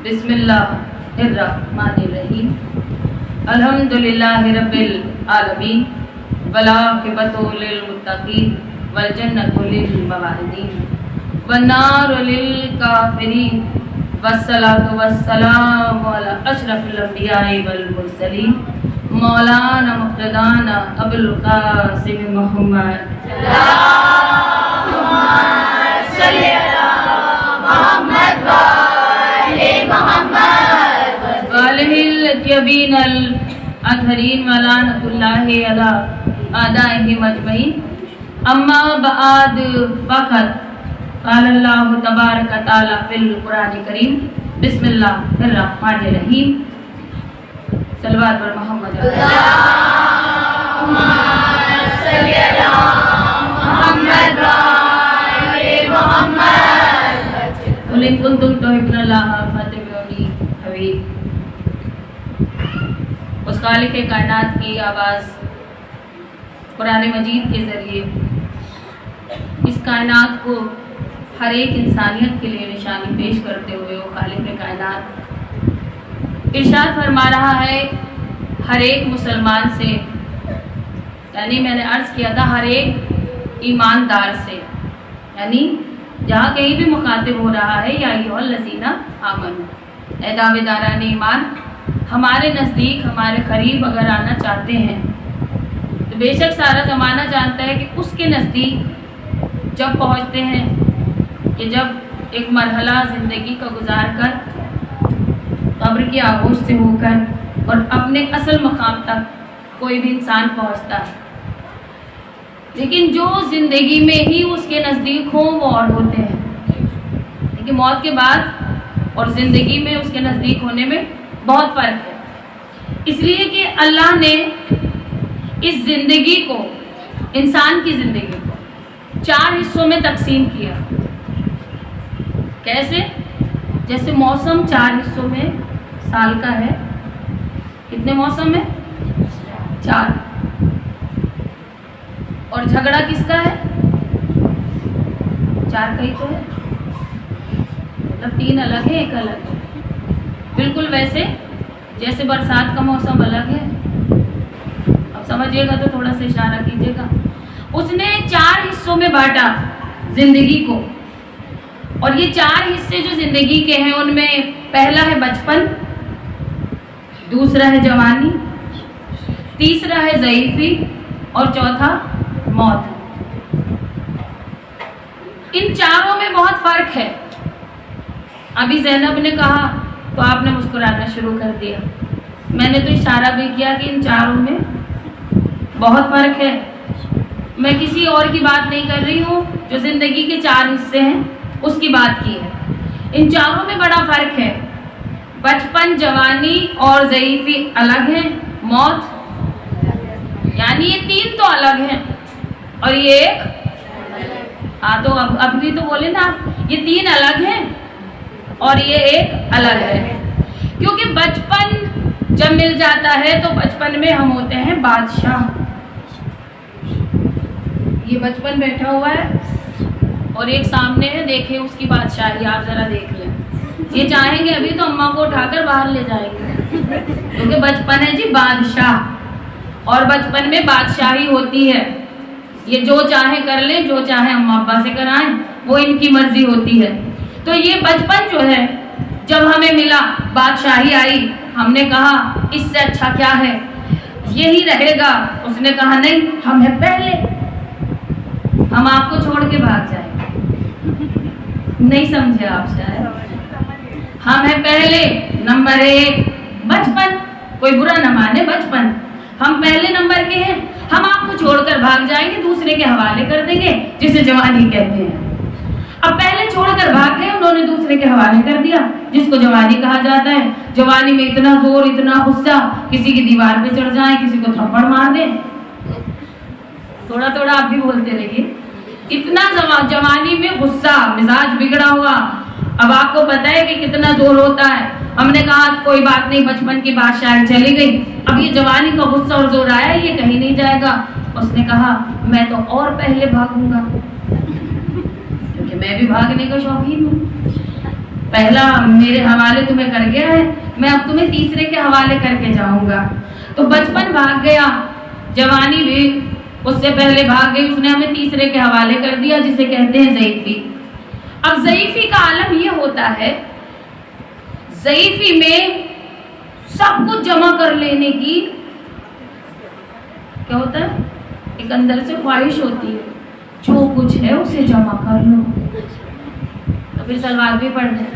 بسم اللہ الرحمن الرحیم الحمدللہ رب العالمین والعاقبۃ للمتقین والجنۃ للموحدین والنار للکافرین والصلاۃ والسلام علی اشرف الانبیاء والمرسلین مولانا مقتدانا ابوالقاسم محمد اللہم صلی علی محمد وآلہ الطیبین الطاہرین ولعنۃ اللہ علی اعدائہم اجمعین اما بعد فقد قال اللہ تبارک و تعالی فی القرآن الکریم بسم اللہ الرحمن الرحیم صلوات پر محمد اللہم صلی علی محمد وآلہ محمد قل ان کنتم تحبون اللہ فاتبعونی حبیب۔ اس خالق کائنات کی آواز قرآن مجید کے ذریعے اس کائنات کو ہر ایک انسانیت کے لیے نشانی پیش کرتے ہوئے وہ خالق کائنات ارشاد فرما رہا ہے ہر ایک مسلمان سے، یعنی میں نے عرض کیا تھا ہر ایک ایماندار سے، یعنی جہاں کہیں بھی مخاطب ہو رہا ہے یا ایھا الذین آمنوا، اے دعوے داران ایمان، ہمارے نزدیک ہمارے قریب اگر آنا چاہتے ہیں تو بے شک سارا زمانہ جانتا ہے کہ اس کے نزدیک جب پہنچتے ہیں کہ جب ایک مرحلہ زندگی کا گزار کر قبر کی آغوش سے ہو کر اور اپنے اصل مقام تک کوئی بھی انسان پہنچتا ہے، لیکن جو زندگی میں ہی اس کے نزدیک ہوں وہ اور ہوتے ہیں، لیکن موت کے بعد اور زندگی میں اس کے نزدیک ہونے میں بہت فرق ہے، اس لیے کہ اللہ نے اس زندگی کو، انسان کی زندگی کو 4 حصوں میں تقسیم کیا۔ کیسے؟ جیسے موسم 4 حصوں میں سال کا ہے، کتنے موسم ہے؟ 4۔ اور جھگڑا کس کا ہے؟ 4 کا ہی تو ہے، مطلب 3 الگ ہے، 1 الگ ہے، بالکل ویسے جیسے برسات کا موسم الگ ہے۔ اب سمجھیے گا تو تھوڑا سا اشارہ کیجیے گا۔ اس نے 4 حصوں میں بانٹا زندگی کو، اور یہ 4 حصے جو زندگی کے ہیں ان میں پہلا ہے بچپن، دوسرا ہے جوانی، تیسرا ہے ضعیفی اور چوتھا موت۔ ان چاروں میں بہت فرق ہے۔ ابھی زینب نے کہا تو آپ نے مسکرانا شروع کر دیا، میں نے تو اشارہ بھی کیا کہ ان چاروں میں بہت فرق ہے۔ میں کسی اور کی بات نہیں کر رہی ہوں، جو زندگی کے 4 حصے ہیں اس کی بات کی ہے۔ ان چاروں میں بڑا فرق ہے، بچپن، جوانی اور ضعیفی الگ ہیں، موت یعنی یہ 3 تو الگ ہیں اور یہ ایک تو اب بھی تو بولے نا، یہ 3 الگ ہیں اور یہ ایک الگ ہے، کیونکہ بچپن جب مل جاتا ہے تو بچپن میں ہم ہوتے ہیں بادشاہ۔ یہ بچپن بیٹھا ہوا ہے اور ایک سامنے ہے، دیکھیں اس کی بادشاہی، آپ ذرا دیکھ لیں۔ یہ چاہیں گے ابھی تو اماں کو اٹھا کر باہر لے جائیں گے، کیونکہ بچپن ہے جی بادشاہ، اور بچپن میں بادشاہی ہوتی ہے، یہ جو چاہیں کر لیں، جو چاہیں اماں ابا سے کرائیں، وہ ان کی مرضی ہوتی ہے۔ تو یہ بچپن جو ہے جب ہمیں ملا، بادشاہی آئی، ہم نے کہا اس سے اچھا کیا ہے، یہی رہے گا۔ اس نے کہا نہیں، ہمیں پہلے، ہم آپ کو چھوڑ کے بھاگ جائیں گے، نہیں سمجھے آپ شاید، ہمیں پہلے نمبر 1 بچپن، کوئی برا نہ مانے، بچپن ہم پہلے نمبر کے ہیں، ہم آپ کو چھوڑ کر بھاگ جائیں گے، دوسرے کے حوالے کر دیں گے، جسے جوانی کہتے ہیں۔ اب پہلے چھوڑ کر بھاگ گئے، انہوں نے دوسرے کے حوالے کر دیا، جس کو جوانی کہا جاتا ہے۔ جوانی میں اتنا زور، اتنا غصہ، کسی کی دیوار پہ چڑھ جائیں، کسی کو تھپڑ مار دیں، تھوڑا تھوڑا آپ بھی بولتے رہیے، اتنا جوانی میں غصہ، مزاج بگڑا ہوا۔ اب آپ کو پتہ ہے کہ کتنا زور ہوتا ہے۔ ہم نے کہا کوئی بات نہیں، بچپن کی بادشاہی چلی گئی، اب یہ جوانی کا غصہ اور زور آیا، یہ کہیں نہیں جائے گا۔ اس نے کہا میں تو اور پہلے بھاگوں گا، کیونکہ میں بھی بھاگنے کا شوقین ہوں۔ پہلا میرے حوالے تمہیں کر گیا ہے، میں اب تمہیں تیسرے کے حوالے کر کے جاؤں گا۔ تو بچپن بھاگ گیا، جوانی بھی اس سے پہلے بھاگ گئی، اس نے ہمیں تیسرے کے حوالے کر دیا جسے کہتے ہیں ضعیفی۔ اب ضعیفی کا عالم یہ ہوتا ہے، ضعیفی میں سب کچھ جمع کر لینے کی کیا ہوتا ہے، ایک اندر سے خواہش ہوتی ہے، جو کچھ ہے اسے جمع کر لو۔ تو پھر سلوات بھی پڑھ دیں،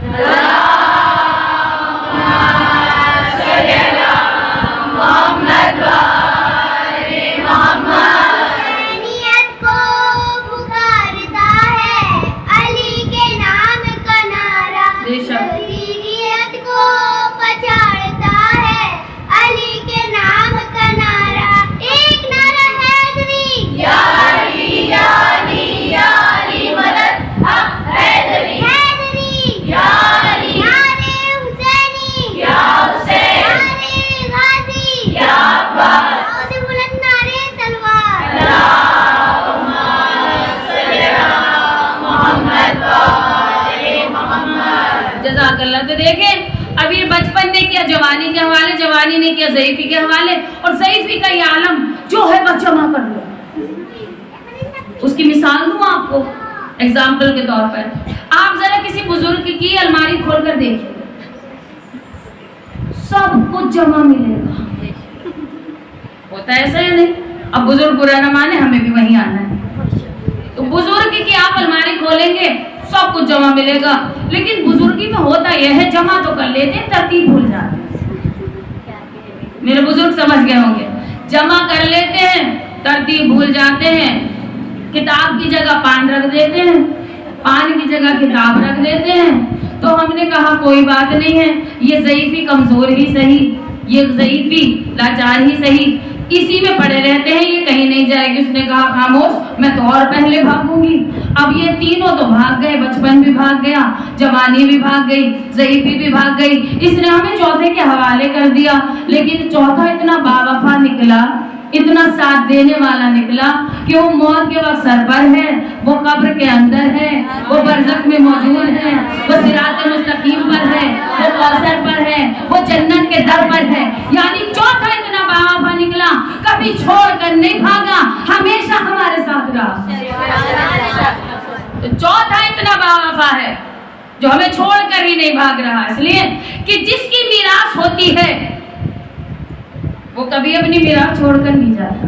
جزاک اللہ۔ تو دیکھیں اب یہ بچپن نے کیا جوانی کے حوالے، جوانی نے کیا ضعیفی کے حوالے، اور ضعیفی کا یہ عالم جو ہے بس جمع کر لو۔ اس کی مثال دوں آپ کو ایگزامپل کے طور پر، آپ ذرا کسی بزرگ کی الماری کھول کر دیکھیں، سب کچھ جمع ملے گا، ہوتا ہے ایسا یا نہیں؟ اب بزرگ برا نہ مانے، ہمیں بھی وہیں آنا ہے۔ تو بزرگ کی آپ الماری کھولیں گے سب کچھ جمع ملے گا، لیکن بزرگی میں ہوتا یہ ہے جمع تو کر لیتے ہیں، ترتیب بھول جاتے ہیں۔ میرے بزرگ سمجھ گئے ہوں گے، جمع کر لیتے ہیں ترتیب بھول جاتے ہیں، کتاب کی جگہ پان رکھ دیتے ہیں، پان کی جگہ کتاب رکھ دیتے ہیں۔ تو ہم نے کہا کوئی بات نہیں ہے، یہ ضعیفی کمزور ہی صحیح، یہ ضعیفی لاچار ہی صحیح، اسی میں پڑے رہتے ہیں، یہ کہیں نہیں جائے گی۔ اس نے کہا خاموش، میں تو اور پہلے بھاگوں گی۔ اب یہ تینوں تو بھاگ گئے، بچپن بھی بھاگ گیا، جوانی بھی بھاگ گئی، ضعیفی بھی بھاگ گئی، اس نے ہمیں چوتھے کے حوالے کر دیا۔ لیکن چوتھا اتنا باوفا نکلا، اتنا ساتھ دینے والا نکلا کہ وہ موت کے وقت سر پر ہے، وہ قبر کے اندر ہے، وہ برزخ میں موجود ہے، وہ صراط مستقیم پر ہے، وہ کوثر پر ہے، وہ جنت کے در پر ہے۔ یعنی چوتھا اتنا باوفا نکلا، کبھی چھوڑ کر نہیں بھاگا، ہمیشہ ہمارے ساتھ رہا۔ تو چوتھا اتنا باوفا ہے جو ہمیں چھوڑ کر ہی نہیں بھاگ رہا، اس لیے کہ جس کی میراث ہوتی ہے وہ کبھی اپنی میراث چھوڑ کر نہیں جاتا،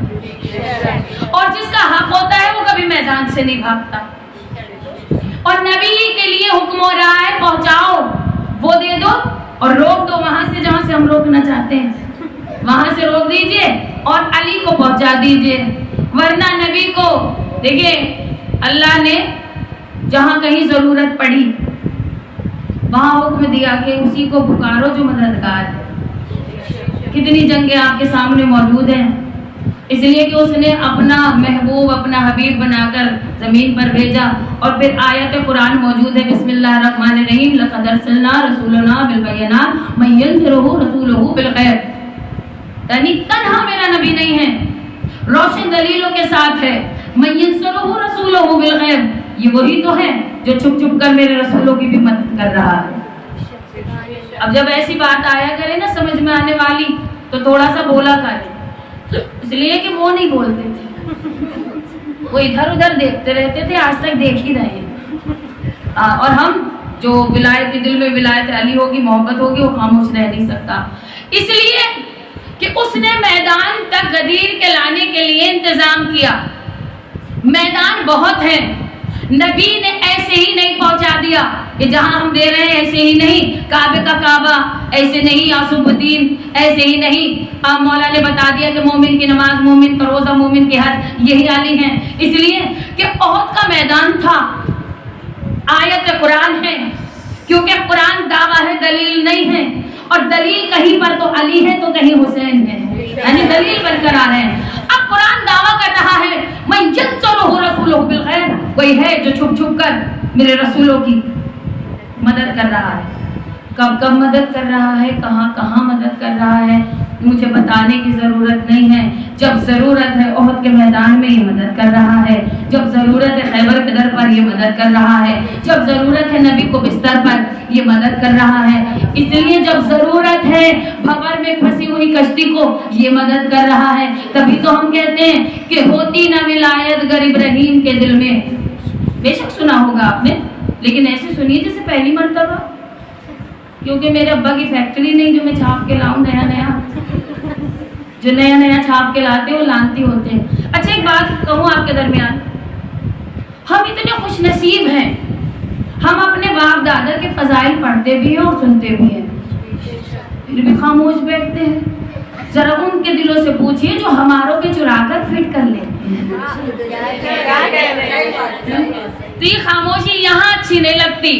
اور جس کا حق ہوتا ہے وہ کبھی میدان سے نہیں بھاگتا۔ اور نبی کے لیے حکم ہو رہا ہے پہنچاؤ، وہ دے دو اور روک دو، وہاں سے جہاں سے ہم روکنا چاہتے ہیں وہاں سے روک دیجئے اور علی کو پہنچا دیجئے۔ ورنہ نبی کو دیکھیں، اللہ نے جہاں کہیں ضرورت پڑی وہاں حکم دیا کہ اسی کو پکارو جو مددگار ہے۔ کتنی جنگیں آپ کے سامنے موجود ہیں، اس لیے کہ اس نے اپنا محبوب، اپنا حبیب بنا کر زمین پر بھیجا۔ اور پھر آیت قرآن موجود ہے، بسم اللہ الرحمن الرحیم، لقد ارسلنا رسولنا بالبینات من ینصرہ رسولہ بالغیب۔ یعنی تنہا میرا نبی نہیں ہے، روشن دلیلوں کے ساتھ ہے۔ من ینصرہ رسولہ بالغیب، یہ وہی تو ہے جو چھپ چھپ کر میرے رسولوں کی بھی مدد کر رہا ہے۔ اب جب ایسی بات آیا کرے نا سمجھ میں آنے والی تو تھوڑا سا بولا کرے، اس لیے کہ وہ نہیں بولتے تھے، وہ ادھر ادھر دیکھتے رہتے تھے، آج تک دیکھ ہی رہے ہیں۔ اور ہم جو ولایت کے دل میں ولایت علی ہوگی، محبت ہوگی، وہ خاموش رہ نہیں سکتا، اس لیے کہ اس نے میدان تک غدیر کے لانے کے لیے انتظام کیا۔ میدان بہت ہے، نبی نے ایسے ہی نہیں پہنچا دیا کہ جہاں ہم دے رہے ہیں ایسے ہی نہیں، کعبے کا کعبہ ایسے نہیں، یاسوب الدین ایسے ہی نہیں۔ مولا نے بتا دیا کہ مومن کی نماز، مومن کا روزہ، مومن کے حج یہی علی ہیں، اس لیے کہ احد کا میدان تھا، آیت قرآن ہے، کیونکہ قرآن دعویٰ ہے، دلیل نہیں ہے، اور دلیل کہیں پر تو علی ہے تو کہیں حسین ہے، یعنی دلیل برقرار ہے۔ اب قرآن دعویٰ کر رہا ہے من ینصرہ رسولہ بالغیب، کوئی ہے جو چھپ چھپ کر میرے رسولوں کی مدد کر رہا ہے۔ کب کب مدد کر رہا ہے، کہاں کہاں مدد کر رہا ہے، मुझे बताने की ज़रूरत नहीं है। जब ज़रूरत है ओहद के मैदान में ये मदद कर रहा है, जब ज़रूरत है खैबर के दर पर ये मदद कर रहा है, जब ज़रूरत है नबी को बिस्तर पर ये मदद कर रहा है। इसलिए जब ज़रूरत है भंवर में फंसी हुई कश्ती को ये मदद कर रहा है। तभी तो हम कहते हैं कि होती ना विलायत गर इब्राहीम के दिल में। बेशक सुना होगा आपने, लेकिन ऐसे सुनिए जैसे पहली मर्तबा, क्योंकि मेरे अब्बा की फैक्ट्री नहीं जो मैं छाप के लाऊं नया नया, जो नया नया छाप के लाते हैं वो लानती होते हैं। अच्छा एक बात कहूँ आपके दरमियान, हम इतने खुश नसीब हैं, हम अपने बाप दादा के फजाइल पढ़ते भी हैं और सुनते भी हैं, फिर भी खामोश बैठते हैं। जरा उनके दिलों से पूछिए जो हमारों के चुरा कर फिट कर लेते हैं। तो ये खामोशी यहाँ अच्छी नहीं लगती,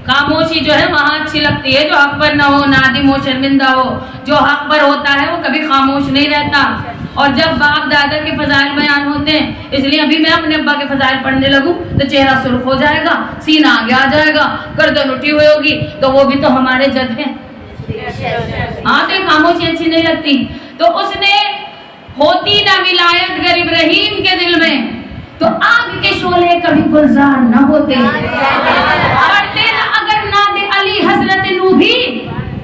खामोशी जो है वहाँ अच्छी लगती है। जो हक पर न हो, नादिम हो, शर्मिंदा हो, जो हक पर होता है वो कभी खामोश नहीं रहता। और जब बाप दादा के फजाइल बयान होते हैं, इसलिए अभी मैं अपने अब्बा के फजाइल पढ़ने लगूं तो चेहरा सुर्ख हो जाएगा, सीना आगे आ जाएगा, गर्दन उठी हुई होगी, तो वो भी तो हमारे जद हैं। हाँ, तो खामोशी अच्छी नहीं लगती। तो उसने होती ना विलायत गर इब्राहीम के दिल में, तो आग के शोले कभी गुलजार न होते, पढ़ते न अगर नादे अली हजरत नू भी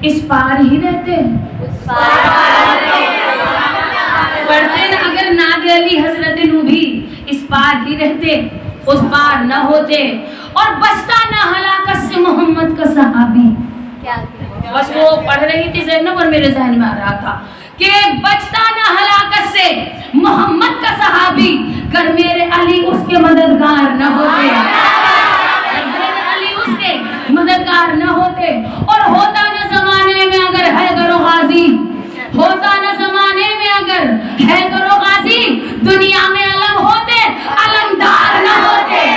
इस पार ही रहते, पढ़ते न अगर नादे अली हजरत नू भी इस पार ही रहते, उस पार न होते। और बचता न हलाकत से मोहम्मद का सहाबी। बस वो पढ़ रही थी ज़हन पर मेरे जहन में आ रहा था कि बचता न हलाकत से मोहम्मद का सहाबी, कर मेरे अली उसके मददगार न होते, मेरे अली उसके मददगार न होते। और होता न जमाने में अगर हैदर गाजी, होता न जमाने में अगर हैदर गाजी, दुनिया में अलम होते, अलमदार न होते।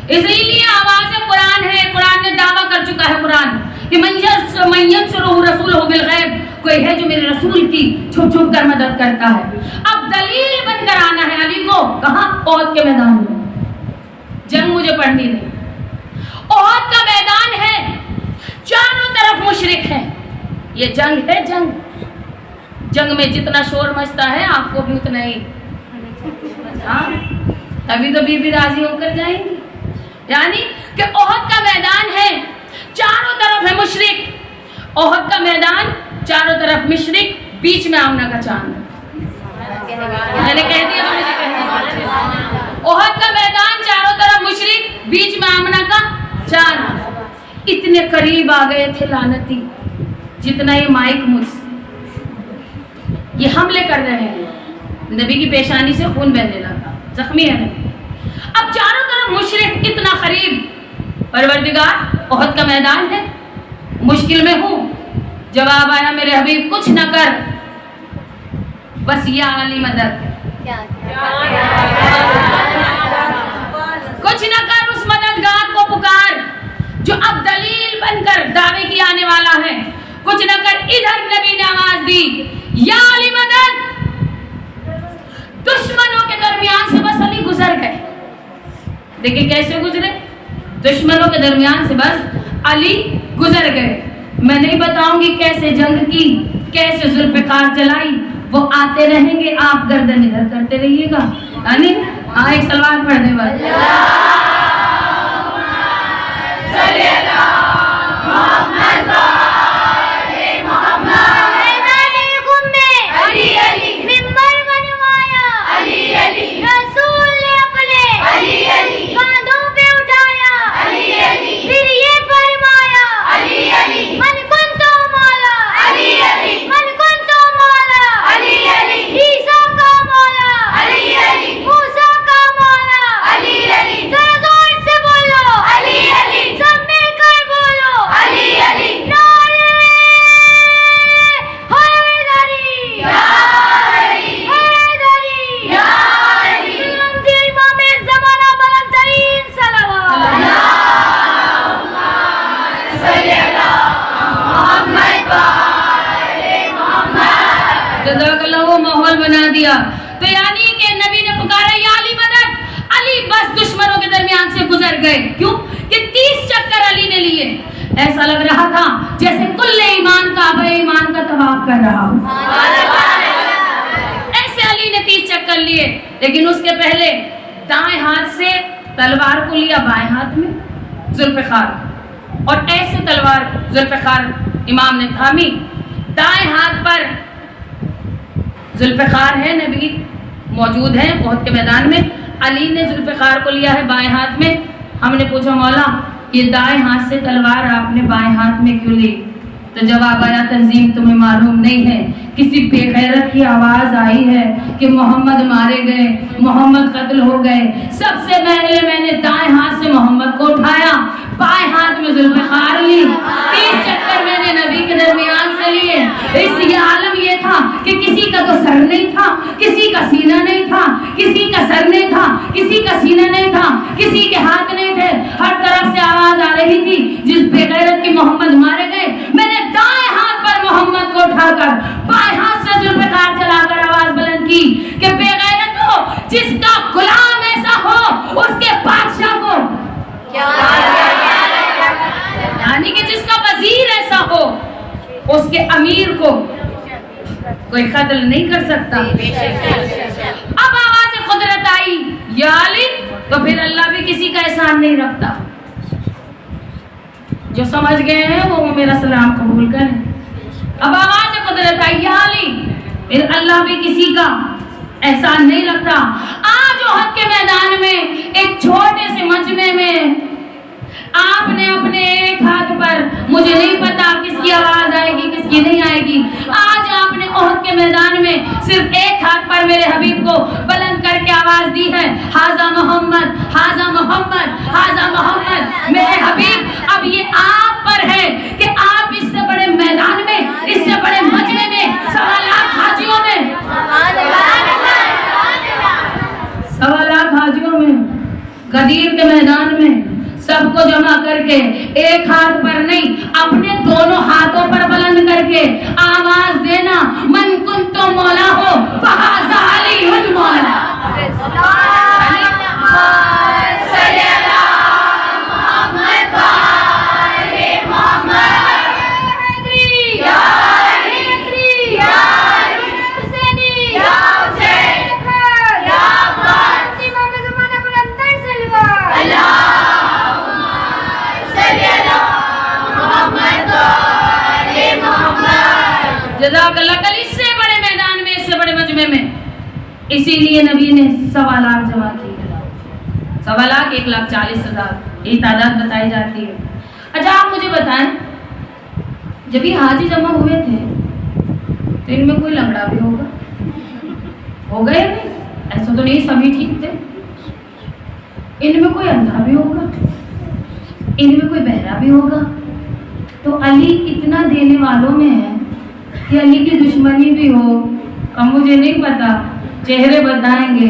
इसीलिए आवाज़ कुरान है, कुरान ने दावा कर चुका है कुरान कि कोई है जो मेरे रसूल की छुप छुप कर मदद करता है। अब दलील बनकर आना है अली को, कहाँ? ओहद के मैदान में। जंग मुझे पढ़नी नहीं, ओहद का मैदान है, चारों तरफ मुशरिक है, ये जंग है। जंग में जितना शोर मचता है आपको भी उतना ही, हाँ, तभी तो बीबी राजी होकर जाएंगी। यानी कि ओहद का मैदान है, चारों तरफ है मुशरिक, ओहद का मैदान चारों तरफ मुशरिक, बीच में आमना का चांद। मैंने कह दिया, मुझे कह दिया। ओहद का मैदान चारों तरफ मुशरिक, बीच में आमना का चांद। इतने करीब आ गए थे लानती, जितना ये माइक मुझसे, ये हमले कर रहे हैं, नबी की पेशानी से खून बहने लगा, जख्मी है नबी। अब चारों तरफ मुशरिक इतना करीब, परवरदिगार ओहद का मैदान है, मुश्किल में हूँ। जवाब आया मेरे हबीब कुछ न कर, बस या अली मदद, कुछ न कर, उस मददगार को पुकार जो अब दलील बनकर दावे की आने वाला है। कुछ न कर, इधर नबी ने आवाज दी, या अली मदद। दुश्मनों के दरमियान से बस अली गुजर गए। देखिए कैसे गुजरे, दुश्मनों के दरमियान से बस अली गुजर गए। मैं नहीं बताऊंगी कैसे जंग की, कैसे जुल्फ़िकार जलाई, वो आते रहेंगे, आप गर्दन इधर करते रहिएगा। यानी एक सलवार पढ़ने वाले Zara जज़ाकल्लाह, वो माहौल बना दिया। तो यानी कि नबी ने पुकारा या अली मदद, अली बस दुश्मनों के दरमियान से गुजर गए। क्यों कि 30 चक्कर अली ने लिए। ऐसा लग रहा था जैसे कुल्ले ईमान काबे ईमान का तवाफ कर रहा हो। ऐसे अली ने 30 चक्कर लिए। लेकिन उसके पहले दाएं हाथ से तलवार को लिया बाएं हाथ में जुल्फ़िकार, और ऐसे तलवार जुल्फ़िकार इमाम ने थामी। दाएं हाथ पर जुल्फ़िकार है, नबी मौजूद है उहद के मैदान में। अली ने जुल्फ़िकार को लिया है बाएं हाथ में। हमने पूछा मौला ये दाएं हाथ से तलवार आपने बाएं हाथ में क्यों ली? तो जवाब आया तंजीम तुम्हें मालूम नहीं है, किसी बेगैरत की आवाज आई है कि मोहम्मद मारे गए, मोहम्मद कत्ल हो गए। सबसे पहले मैंने दाएं हाथ से मोहम्मद को उठाया, बाएं हाथ में जुल्फ़िकार ली, 30 चक्कर मैंने नबी के दरमियान से लिए। इस आलम ये था कि किसी का तो सर नहीं था, किसी का सीना नहीं था, किसी का सर नहीं था, किसी का सीना नहीं था, किसी के हाथ नहीं थे। हर तरफ से आवाज आ रही थी जिस बेगैरत की मोहम्मद मारे गए। मैंने दाएं हाथ पर मोहम्मद को उठाकर बाएं हाथ से जुल्फ़िकार चलाकर आवाज बुलंद की कि बेगैरत हो, जिसका गुलाम ऐसा हो उसके बादशाह को, यानी कि जिसका वजीर ऐसा हो उसके अमीर को कोई कत्ल नहीं कर सकता। अब आवाज कुदरत आई या अली, तो फिर अल्लाह भी किसी का एहसान नहीं रखता। जो समझ गए हैं वो मेरा सलाम कबूल करें। अब आवाज कुदरत आई या अली, फिर अल्लाह भी किसी का एहसान नहीं रखता। आज उहद के मैदान में एक छोटे से मजमे में आपने अपने एक हाथ पर, मुझे नहीं पता किसकी आवाज आएगी किसकी नहीं आएगी, आज आपने उहद के मैदान में सिर्फ एक हाथ पर मेरे हबीब को बुलंद करके आवाज दी है, हाजा मोहम्मद, हाजा मोहम्मद, हाजा मोहम्मद। मेरे हबीब अब ये आप पर है कि आप इससे बड़े मैदान में, इससे बड़े मजमे में, 1.25 लाख हाजियों में, 1.25 लाख हाजियों में गदीर के मैदान में सबको जमा करके एक हाथ पर नहीं अपने दोनों हाथों पर बुलंद करके आवाज देना, मन कुन तो मौला हो फहाज़ा अलीयुल मौला। जज़ाकल्लाह। कल इससे बड़े मैदान में, इससे बड़े मजमे में, इसीलिए नबी ने 1.25 लाख जमा की। 1.25 लाख 1,40,000 ये तादाद बताई जाती है। अच्छा आप मुझे बताएं, जब ये हाजी जमा हुए थे तो इनमें कोई लंगड़ा भी होगा? हो गए नहीं? ऐसा तो नहीं, सभी ठीक थे। इनमें कोई अंधा भी होगा, इनमें कोई बहरा भी होगा। तो अली इतना देने वालों में है कि अली की दुश्मनी भी हो, अब मुझे नहीं पता, चेहरे बताएंगे।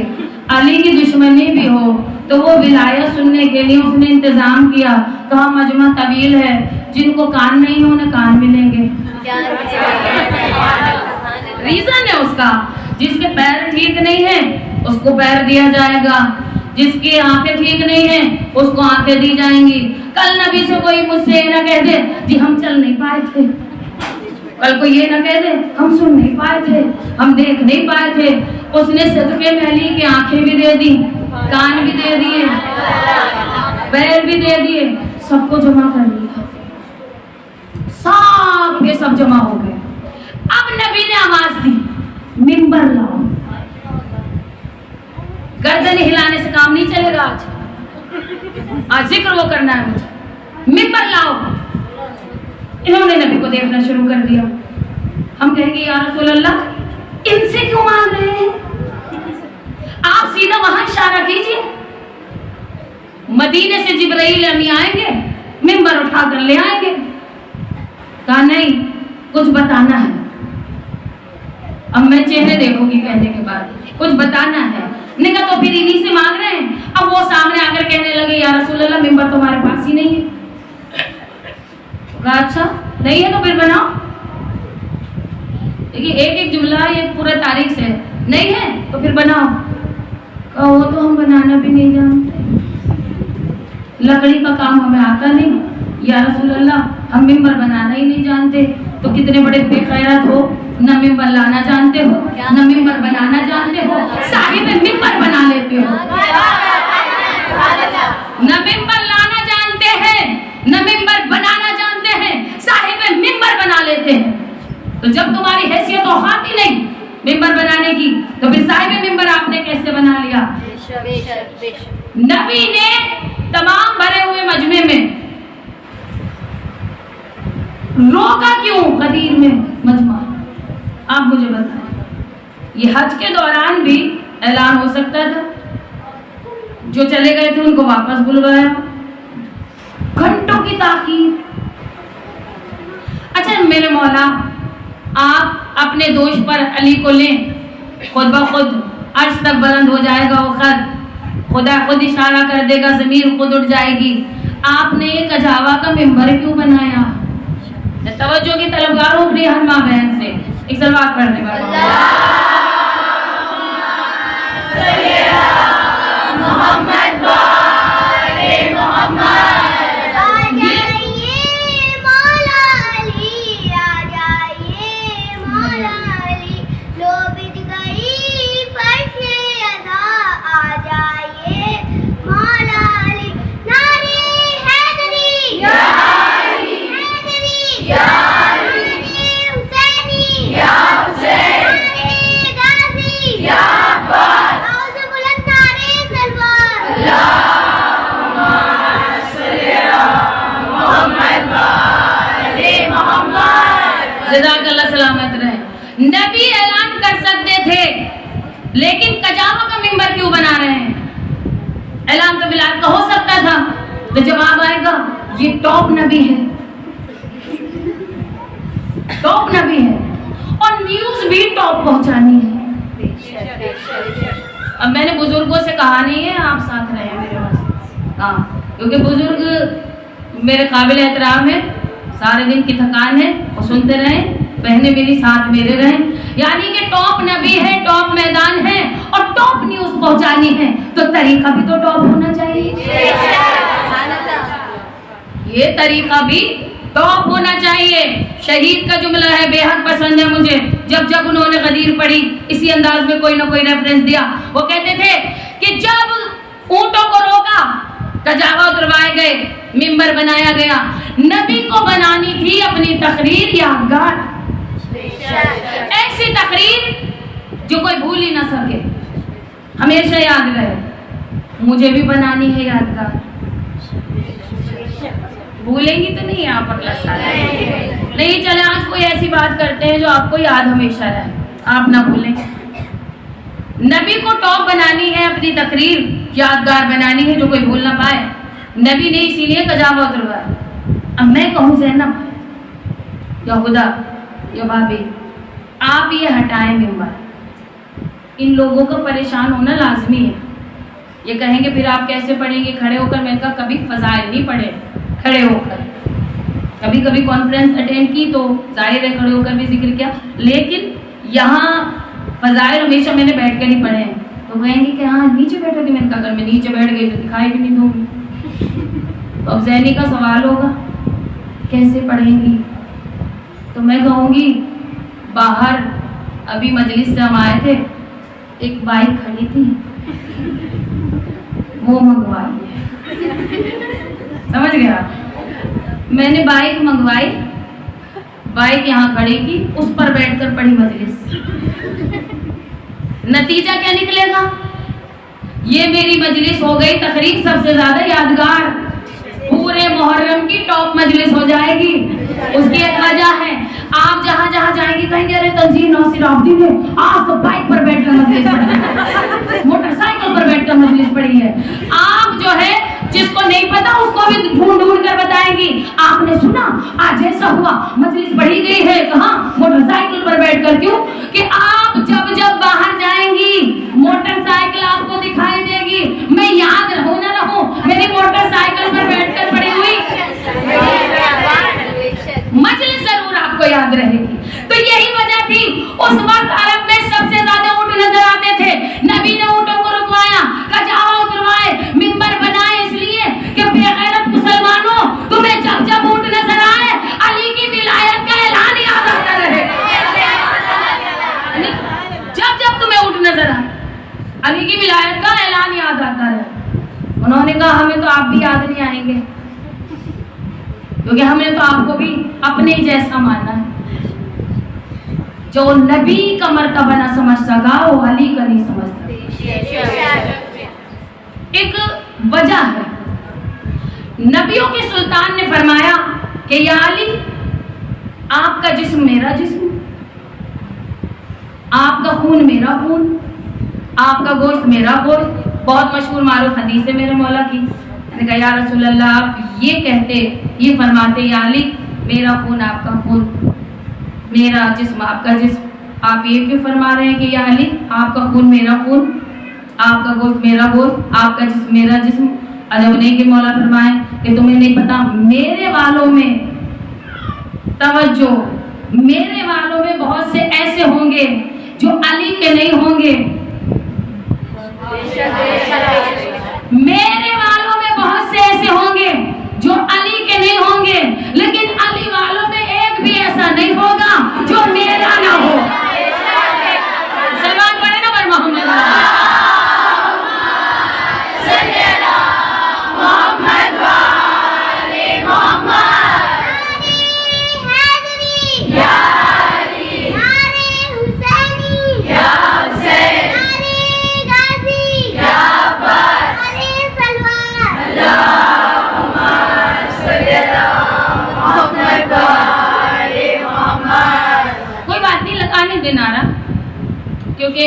अली की दुश्मनी भी हो तो वो विलायत सुनने के लिए उसने इंतजाम किया, कहा मजमा तवील है, जिनको कान नहीं हो उन्हें कान मिलेंगे। रीजन है उसका, जिसके पैर ठीक नहीं है उसको पैर दिया जाएगा, जिसकी आंखें ठीक नहीं है उसको आंखें दी जाएंगी। कल नबी से कोई मुझसे ना कह दे जी हम चल नहीं पाए थे, कल को ये ना कह दे हम सुन नहीं पाए थे, हम देख नहीं पाए थे, उसने सदके में अली की आंखें भी दे दी, कान भी दे दिए, पैर भी दे दिए, सबको जमा कर लिया, सब के सब जमा हो गए। अब नबी ने आवाज दी मिंबर लाओ। गर्दन हिलाने से काम नहीं चलेगा, आज जिक्र वो करना है मुझे। मिंबर लाओ। इन्होंने नबी को देखना शुरू कर दिया। हम कहेंगे या रसूल अल्लाह इनसे क्यों मांग रहे हैं, आप सीधा वहां इशारा कीजिए, मदीने से जिब्राइल अमी आएंगे मिंबर उठा कर ले आएंगे। कहा नहीं कुछ बताना है। अब मैं चेहरे देखूंगी कहने के बाद, कुछ बताना है। ने कहा तो फिर इन्हीं से मांग रहे हैं। अब वो सामने आकर कहने लगे या रसूल अल्लाह मिंबर तुम्हारे पास ही नहीं है। कहा अच्छा नहीं है तो फिर बनाओ। देखिए एक एक जुमला ये पूरा तारीख से नहीं है तो फिर बनाओ। वो तो हम बनाना भी नहीं जानते, लकड़ी का काम हमें आता नहीं, या रसूल अल्लाह हम मिंबर बनाना ही नहीं जानते। तो कितने बड़े बेखैरत हो, न मिंबर लाना जानते हो, न मिंबर बनाना जानते हो, साहिब मिंबर बना लेते हो। न मिंबर लाना जानते हैं, न मिंबर बनाना जानते हैं, साहिब मिंबर बना लेते हैं। तो जब तुम्हारी हैसियत औकात ही नहीं मिंबर बनाने की, तो फिर साहिब मिंबर आपने कैसे बना लिया? नबी ने तमाम भरे हुए मजमे में रोका क्यों? गदीर में मजमा, आप मुझे बताएं। ये हज के दौरान भी ऐलान हो सकता था, जो चले गए थे उनको वापस बुलवाया, घंटों की ताखीर। अच्छा मेरे मौला, आप अपने दोष पर अली को लें, खुद ब खुद अर्श तक बुलंद हो जाएगा वो खत, खुदा खुद इशारा कर देगा, जमीन खुद उठ जाएगी। आपने कजावा का मिंबर क्यों बनाया? तवज्जो की तलबगार हो अपनी हर माँ बहन से एक सलवात पढ़ने वाला। जज़ाकल्लाह सलामत रहे। नबी ऐलान कर सकते थे, लेकिन कजावा का मिंबर क्यों बना रहे हैं? ऐलान तो बिलाल का हो सकता था। तो जवाब आएगा, ये टॉप नबी है, टॉप नबी है, और न्यूज भी टॉप पहुंचानी है। अब मैंने बुजुर्गों से कहा नहीं है आप साथ रहे मेरे पास, हाँ, क्योंकि बुजुर्ग मेरे काबिल एहतराम है, सारे दिन की थकान है वो सुनते रहे, बहनें मेरी साथ मेरे रहे, यानी कि टॉप नबी है, टॉप मैदान है और टॉप न्यूज पहुंचानी है, तो तरीका भी तो टॉप होना चाहिए। ये तरीका भी टॉप होना चाहिए। शहीद का जुमला है, बेहद पसंद है मुझे। जब जब उन्होंने गदीर पढ़ी, इसी अंदाज में कोई ना कोई रेफरेंस दिया। वो कहते थे कि जब ऊंटों को रोका, कजावा उतरवाए गए, मिंबर बनाया गया, नबी को बनानी थी अपनी तकरीर यादगार, ऐसी तकरीर जो कोई भूल ही ना सके, हमेशा याद रहे। मुझे भी बनानी है यादगार, भूलेंगी तो नहीं आप अगला साल? नहीं, चले आज कोई ऐसी बात करते हैं जो आपको याद हमेशा रहे, आप ना भूलें। नबी को टॉप बनानी है, अपनी तकरीर यादगार बनानी है जो कोई भूल ना पाए। नबी ने इसीलिए कजावा उतरवाया। अब मैं कहूँ ज़ैनब या हुदा या भाभी, आप ये हटाएं मिंबर, इन लोगों का परेशान होना लाजमी है। ये कहेंगे फिर आप कैसे पढ़ेंगे खड़े होकर? मैंने कहा कभी फजाइल नहीं पढ़े खड़े होकर, कभी कभी कॉन्फ्रेंस अटेंड की तो जाहिर है खड़े होकर भी जिक्र किया, लेकिन यहाँ फजाइल हमेशा मैंने बैठ कर ही पढ़े हैं। तो कहेंगे कि हाँ नीचे बैठोगी? मैंने कहा अगर मैं नीचे बैठ गई तो दिखाई भी नहीं दूंगी। तो अब ज़हनी का सवाल होगा कैसे पढ़ेंगी? तो मैं कहूँगी बाहर अभी मजलिस से हम आए थे, एक बाइक खड़ी थी, वो मंगवाई है, समझ गया? मैंने बाइक मंगवाई, बाइक यहाँ खड़ी की, उस पर बैठकर पढ़ी मजलिस। नतीजा क्या निकलेगा? ये मेरी मजलिस हो गई तकरीर सबसे ज्यादा यादगार, पूरे मुहर्रम की टॉप मजलिस हो जाएगी। उसकी एक वजह है, आप जहाँ जहाँ जाएंगे कहेंगे अरे तंजीर नासिर आब्दी ने आज तो बाइक पर बैठकर मजलिस पढ़ी है, मोटरसाइकिल पर बैठकर मजलिस पढ़ी है। आप जो है जिसको नहीं पता उसको भी ढूंढ ढूंढ कर बताएंगी, आपने सुना आज ऐसा हुआ, मजलिस पढ़ी गई है, कहाँ? मोटरसाइकिल पर बैठकर। क्यों? कि आप जब जब बाहर जाएंगी मोटरसाइकिल आपको दिखाई देगी। मैं याद रहूं ना रहूं, मेरी मोटरसाइकिल पर बैठकर पड़ी हुई मजलिस जरूर आपको याद रहेगी। तो यही वजह थी, उस वक्त अरब में सबसे ज्यादा ऊंट नजर आते थे। नबी ने ऊंटों को रुकवाया, कजावा उतरवाए, मिंबर बनाए इसलिए कि बेगैरत मुसलमानों, तुम्हें जब जब ऊंट नजर आए अली की विलायत का ऐलान याद आता रहे। जब जब तुम्हें ऊंट नजर आए अली की विलायत का ऐलान याद आता रहे। उन्होंने कहा हमें तो आप भी याद नहीं आएंगे, क्योंकि हमने तो आपको भी अपने ही जैसा माना है। जो नबी का मर्तबा ना समझ सका वो अली का नहीं समझता। एक वजह है, नबियों के सुल्तान ने फरमाया कि या अली, आपका जिस्म मेरा जिस्म, आपका खून मेरा खून, आपका गोश्त मेरा गोश्त। बहुत मशहूर मारूफ हदीस है मेरे मौला की। मैंने कहा या रसूल अल्लाह, आप ये कहते, ये फरमाते या अली, मेरा खून आपका खून, मेरा जिस्म आपका जिस्म, आप ये क्यों फरमा रहे हैं कि या अली, आपका खून मेरा खून, आपका गोश्त मेरा गोश्त, आपका जिस्म मेरा जिस्म। अजब नहीं कि मौला फरमाए कि तुम्हें नहीं पता मेरे वालों में, तवज्जो, मेरे वालों में बहुत से ऐसे होंगे जो अली के नहीं होंगे। मेरे वालों में बहुत से ऐसे होंगे जो अली के नहीं होंगे, लेकिन अली वालों में एक भी ऐसा नहीं होगा जो मेरा ना हो। सलमान पढ़े ना पर मोहम्मद नारा, क्योंकि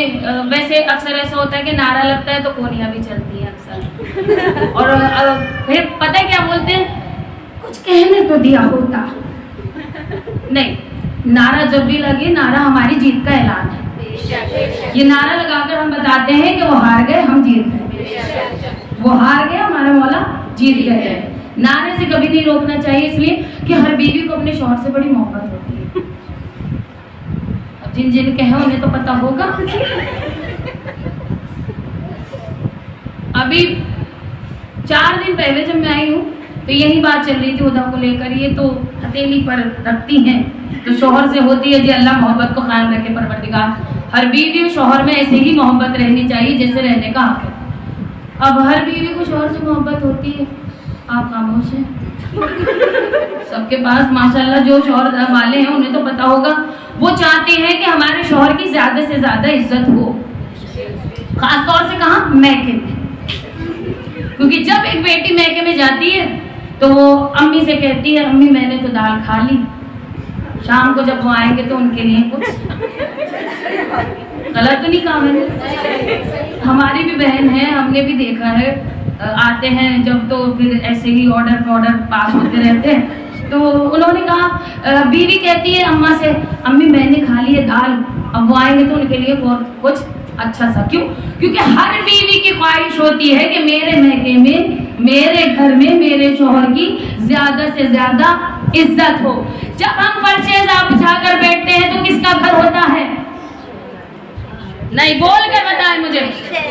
वैसे अक्सर ऐसा होता है कि नारा लगता है तो कोनियां भी चलती हैं अक्सर। और फिर पता है क्या बोलते हैं, कुछ कहने तो दिया होता। नहीं, नारा जब भी लगे, नारा हमारी जीत का ऐलान है। ये नारा लगाकर हम बताते हैं कि वो हार गए, हम जीत गए। वो हार गए, हमारा मौला जीत गए। नारे से कभी नहीं रोकना चाहिए, इसलिए कि हर बीवी को अपने शौहर से बड़ी मोहब्बत होती है। जिन जिन के हैं उन्हें तो पता होगा। अभी 4 दिन पहले जब मैं आई हूँ तो यही बात चल रही थी उदा को लेकर। ये तो हथेली पर रखती हैं तो शौहर से होती है जी अल्लाह मोहब्बत को कायम रखे परवरदिगार। हर बीवी और शौहर में ऐसे ही मोहब्बत रहनी चाहिए जैसे रहने का हक है। अब हर बीवी को शौहर से मोहब्बत होती है, आप खामोश हैं। सबके पास माशाल्लाह जो शौहर वाले हैं उन्हें तो पता होगा, वो चाहते हैं कि हमारे शौहर की ज्यादा से ज्यादा इज्जत हो, खासतौर से कहाँ, मैके में। क्योंकि जब एक बेटी मैके में जाती है तो वो अम्मी से कहती है अम्मी मैंने तो दाल खा ली, शाम को जब वो आएंगे तो उनके लिए कुछ। गलत तो नहीं कहा मैंने, हमारी भी बहन है, हमने भी देखा है, आते हैं जब तो फिर ऐसे ही ऑर्डर पास होते रहते हैं। तो उन्होंने कहा, बीवी कहती है अम्मा से अम्मी मैंने खा ली है दाल, अब वो आएंगे तो उनके लिए कुछ अच्छा सा। क्यों? क्योंकि हर बीवी की ख्वाहिश होती है कि मेरे महके में, मेरे घर में मेरे शौहर की ज्यादा से ज्यादा इज्जत हो। जब हम फर्शे बिछा कर बैठते हैं तो किसका घर होता है? नहीं, बोल कर बताएं मुझे,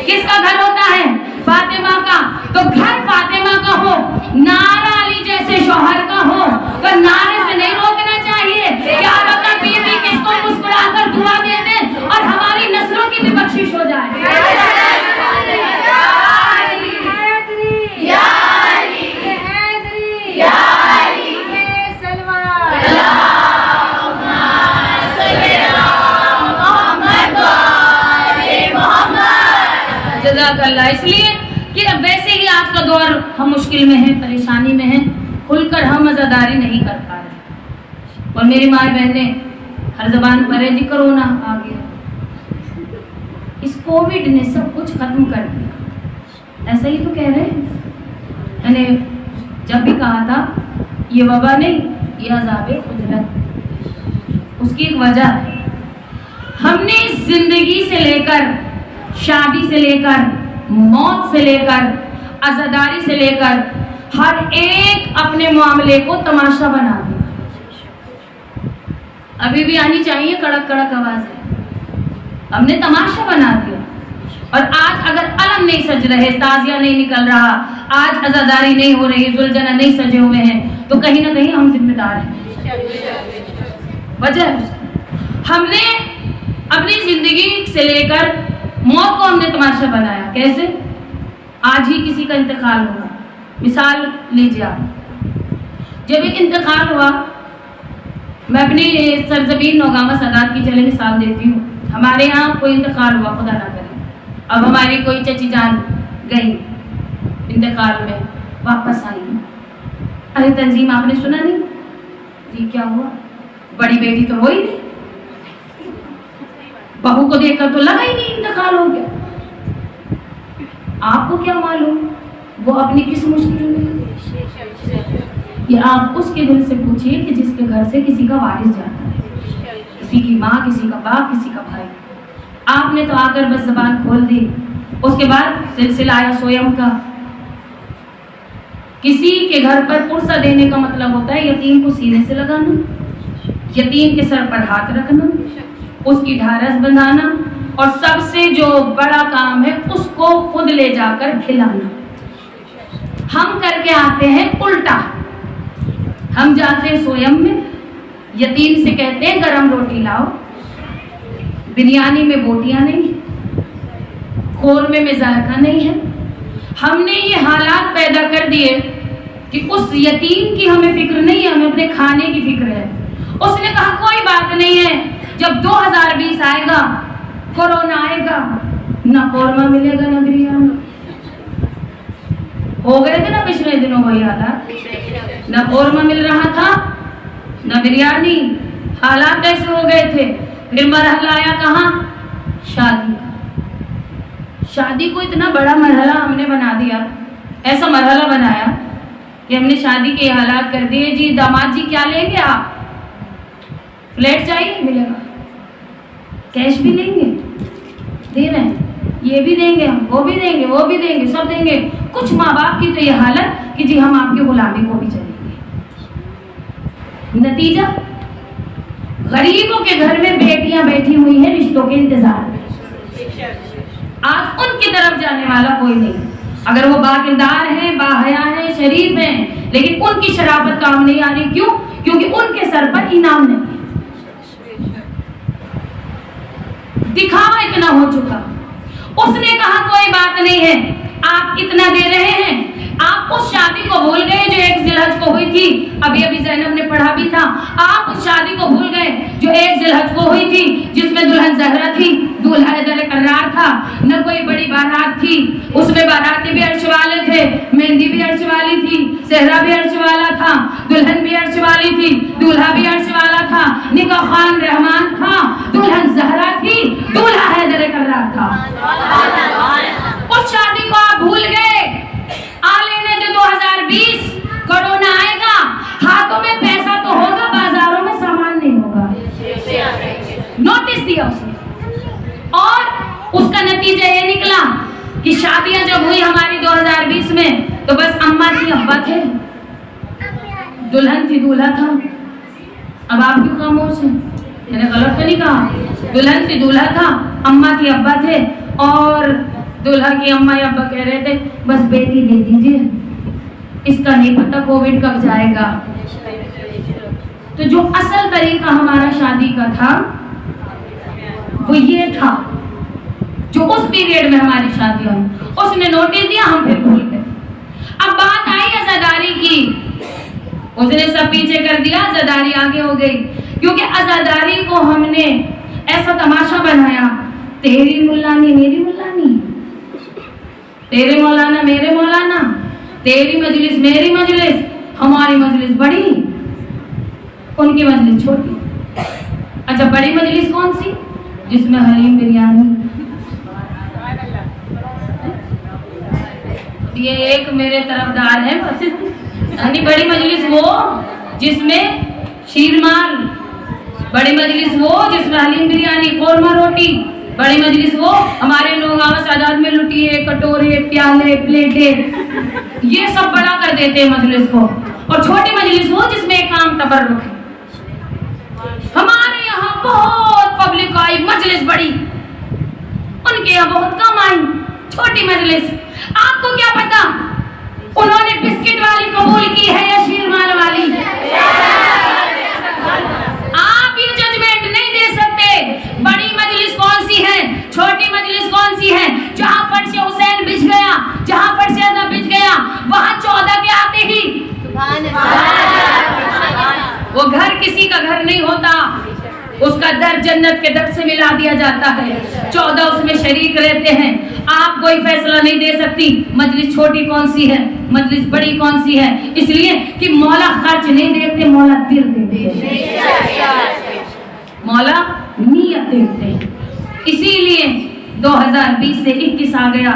किसका घर होता है? फातिमा का। तो घर फातिमा का हो, नारा अली जैसे शौहर का हो, तो नारे से नहीं रोकना चाहिए। क्या पता बीवी किसको मुस्कुराकर दुआ दे दे और हमारी नस्लों की भी बख्शिश हो जाए। इसलिए कि वैसे ही आज का दौर हम मुश्किल में हैं, परेशानी में हैं, खुलकर हम अज़ादारी नहीं कर पा रहे। और मेरी माँ बहनें हर जबान पर है जी कोरोना आ गया, इस कोविड ने सब कुछ खत्म कर दिया, ऐसा ही तो कह रहे हैं। मैंने जब भी कहा था ये वबा नहीं, ये अज़ाबे कुदरत, उसकी एक वजह है। हमने जिंदगी से लेकर, शादी से लेकर, मौत से लेकर, अज़ादारी से लेकर हर एक अपने मामले को तमाशा बना दिया। अभी भी आनी चाहिए कड़क कड़क आवाजें। हमने तमाशा बना दिया। और आज अगर अलम नहीं सज रहे, ताजिया नहीं निकल रहा, आज अज़ादारी नहीं हो रही, जुलजना नहीं सजे हुए हैं, तो कहीं ना कहीं हम जिम्मेदार हैं। वजह हमने अपनी जिंदगी से लेकर मौत को हमने तमाशा बनाया। कैसे? आज ही किसी का इंतकाल हुआ, मिसाल लीजिए आप, जब एक इंतकाल हुआ, मैं अपनी सरजमीन नौगामा सादात की चले मिसाल देती हूँ। हमारे यहाँ कोई इंतकाल हुआ, खुदा ना करे, अब हमारी कोई चची जान गई इंतकाल में, वापस आई, अरे तंजीम आपने सुना नहीं जी? क्या हुआ? बड़ी बेटी तो रोई नहीं, बहू को देखकर तो लगा ही नहीं इंतकाल हो गया। आपको क्या मालूम वो अपनी किस मुश्किल में है? ये आप उसके दिल से पूछिए कि जिसके घर से किसी का वारिस जाता है, किसी की माँ, किसी का बाप, किसी का भाई। आपने तो आकर बस ज़बान खोल दी, उसके बाद सिलसिला आया सोयम का। किसी के घर पर पुरसा देने का मतलब होता है यतीम को सीने से लगाना, यतीम के सर पर हाथ रखना, उसकी ढारस बंधाना, और सबसे जो बड़ा काम है उसको खुद ले जाकर खिलाना। हम करके आते हैं उल्टा। हम जाते हैं सोयम में, यतीम से कहते हैं गरम रोटी लाओ, बिरयानी में बोटियां नहीं, कोरमे में जायका नहीं है। हमने ये हालात पैदा कर दिए कि उस यतीम की हमें फिक्र नहीं है, हमें अपने खाने की फिक्र है। उसने कहा कोई बात नहीं है, जब 2020 आएगा, कोरोना आएगा, ना कोरमा मिलेगा ना बिरयानी। हो गए थे ना पिछले दिनों वही हालात, ना कोरमा मिल रहा था ना बिरयानी, हालात ऐसे हो गए थे। फिर मरहला आया कहाँ? शादी का। शादी को इतना बड़ा मरहला हमने बना दिया, ऐसा मरहला बनाया कि हमने शादी के हालात कर दिए। जी दामाद जी क्या लेंगे आप? फ्लैट चाहिए, मिलेगा, कैश भी लेंगे, दे रहे हैं, ये भी देंगे हम, वो भी देंगे, वो भी देंगे, सब देंगे। कुछ माँ बाप की तो ये हालत कि जी हम आपकी गुलामी को भी चलेंगे। नतीजा, गरीबों के घर में बेटियां बैठी हुई हैं रिश्तों के इंतजार में। आज उनकी तरफ जाने वाला कोई नहीं। अगर वो बाकिरदार हैं, बाहया हैं, शरीफ हैं, लेकिन उनकी शराफत काम नहीं आ रही। क्यों? क्योंकि उनके सर पर इनाम नहीं है। दिखावा इतना हो चुका। उसने कहा कोई बात नहीं है, आप इतना दे रहे हैं, आप उस शादी को भूल गए जो एक जिलहज को हुई थी। अभी अभी जैनब ने पढ़ा भी था। आप उस शादी को भूल गए जो एक जिलहज को हुई थी, जिसमें दुल्हन ज़हरा थी, दूल्हा हैदर करार था, न कोई बड़ी बारात थी। उसमें बाराती भी अर्श वाले थे, मेहंदी भी अर्श वाली थी, सेहरा भी अर्श वाला था, दुल्हन भी अर्श वाली थी, दूल्हा भी अर्श वाला था, निकाह खान रहमान था, दुल्हन ज़हरा थी, दूल्हा हैदर करार था। उस शादी को आप भूल गए। आ लेने दे 2020, कोरोना आएगा, हाथों में पैसा तो होगा, बाजारों में सामान नहीं होगा। नोटिस दिया उसने, और उसका नतीजा ये निकला कि शादियां जब हुई हमारी 2020 में, तो बस अम्मा थी अब्बा थे, दुल्हन थी दूल्हा था। अब आप क्यों खामोश हैं? मैंने गलत तो नहीं कहा? दुल्हन थी दूल्हा था, अम्मा थी अब्बा थे, और दूल्हा की अम्मा या अब्बा कह रहे थे बस बेटी दे दीजिए, इसका नहीं पता कोविड कब जाएगा। तो जो असल तरीका हमारा शादी का था वो ये था, जो उस पीरियड में हमारी शादी हुई। उसने नोटिस दिया, हम फिर भूल गए। अब बात आई अज़ादारी की, उसने सब पीछे कर दिया, अज़ादारी आगे हो गई। क्योंकि अज़ादारी को हमने ऐसा तमाशा बनाया, तेरी मुल्लानी मेरी मुल्लानी, तेरे मौलाना मेरे मौलाना, तेरी मजलिस मेरी मजलिस, हमारी मजलिस बड़ी, उनकी मजलिस छोटी। अच्छा, बड़ी मजलिस कौन सी? जिसमें हलीम बिरयानी। ये एक मेरे तरफदार है बस। यानी बड़ी मजलिस वो जिसमें शीरमाल, बड़ी मजलिस वो जिसमें हलीम बिरयानी, कोरमा रोटी, बड़ी मजलिस वो हमारे लोग सादात में लुटिए, कटोरे, प्याले, प्लेटें, ये सब बड़ा कर देते हैं मजलिस को। और छोटी मजलिस वो जिसमें एक काम तबर्रुक है। हमारे बहुत पब्लिक आई, मजलिस बड़ी, उनके यहाँ बहुत कम आई, छोटी मजलिस। आपको क्या पता उन्होंने बिस्किट वाली कबूल की है या शीरमाल वाली? आप ये जजमेंट नहीं दे सकते। बड़ी मजलिस कौन सी है, छोटी मजलिस कौन सी है? जहाँ फर्श हुसैन बिछ गया, जहाँ फर्श अज़ा बिछ गया, वहाँ 14 के आते ही वो घर किसी का घर नहीं होता, उसका दर जन्नत के दर से मिला दिया जाता है। 14 उसमें शरीक रहते हैं। आप कोई फैसला नहीं दे सकती मजलिस छोटी कौन सी है, मजलिस बड़ी कौन सी है, इसलिए कि मौला खर्च नहीं देखते, मौला दिल देखते हैं, मौला नीयत देखते हैं। इसीलिए 2020 से 21 आ गया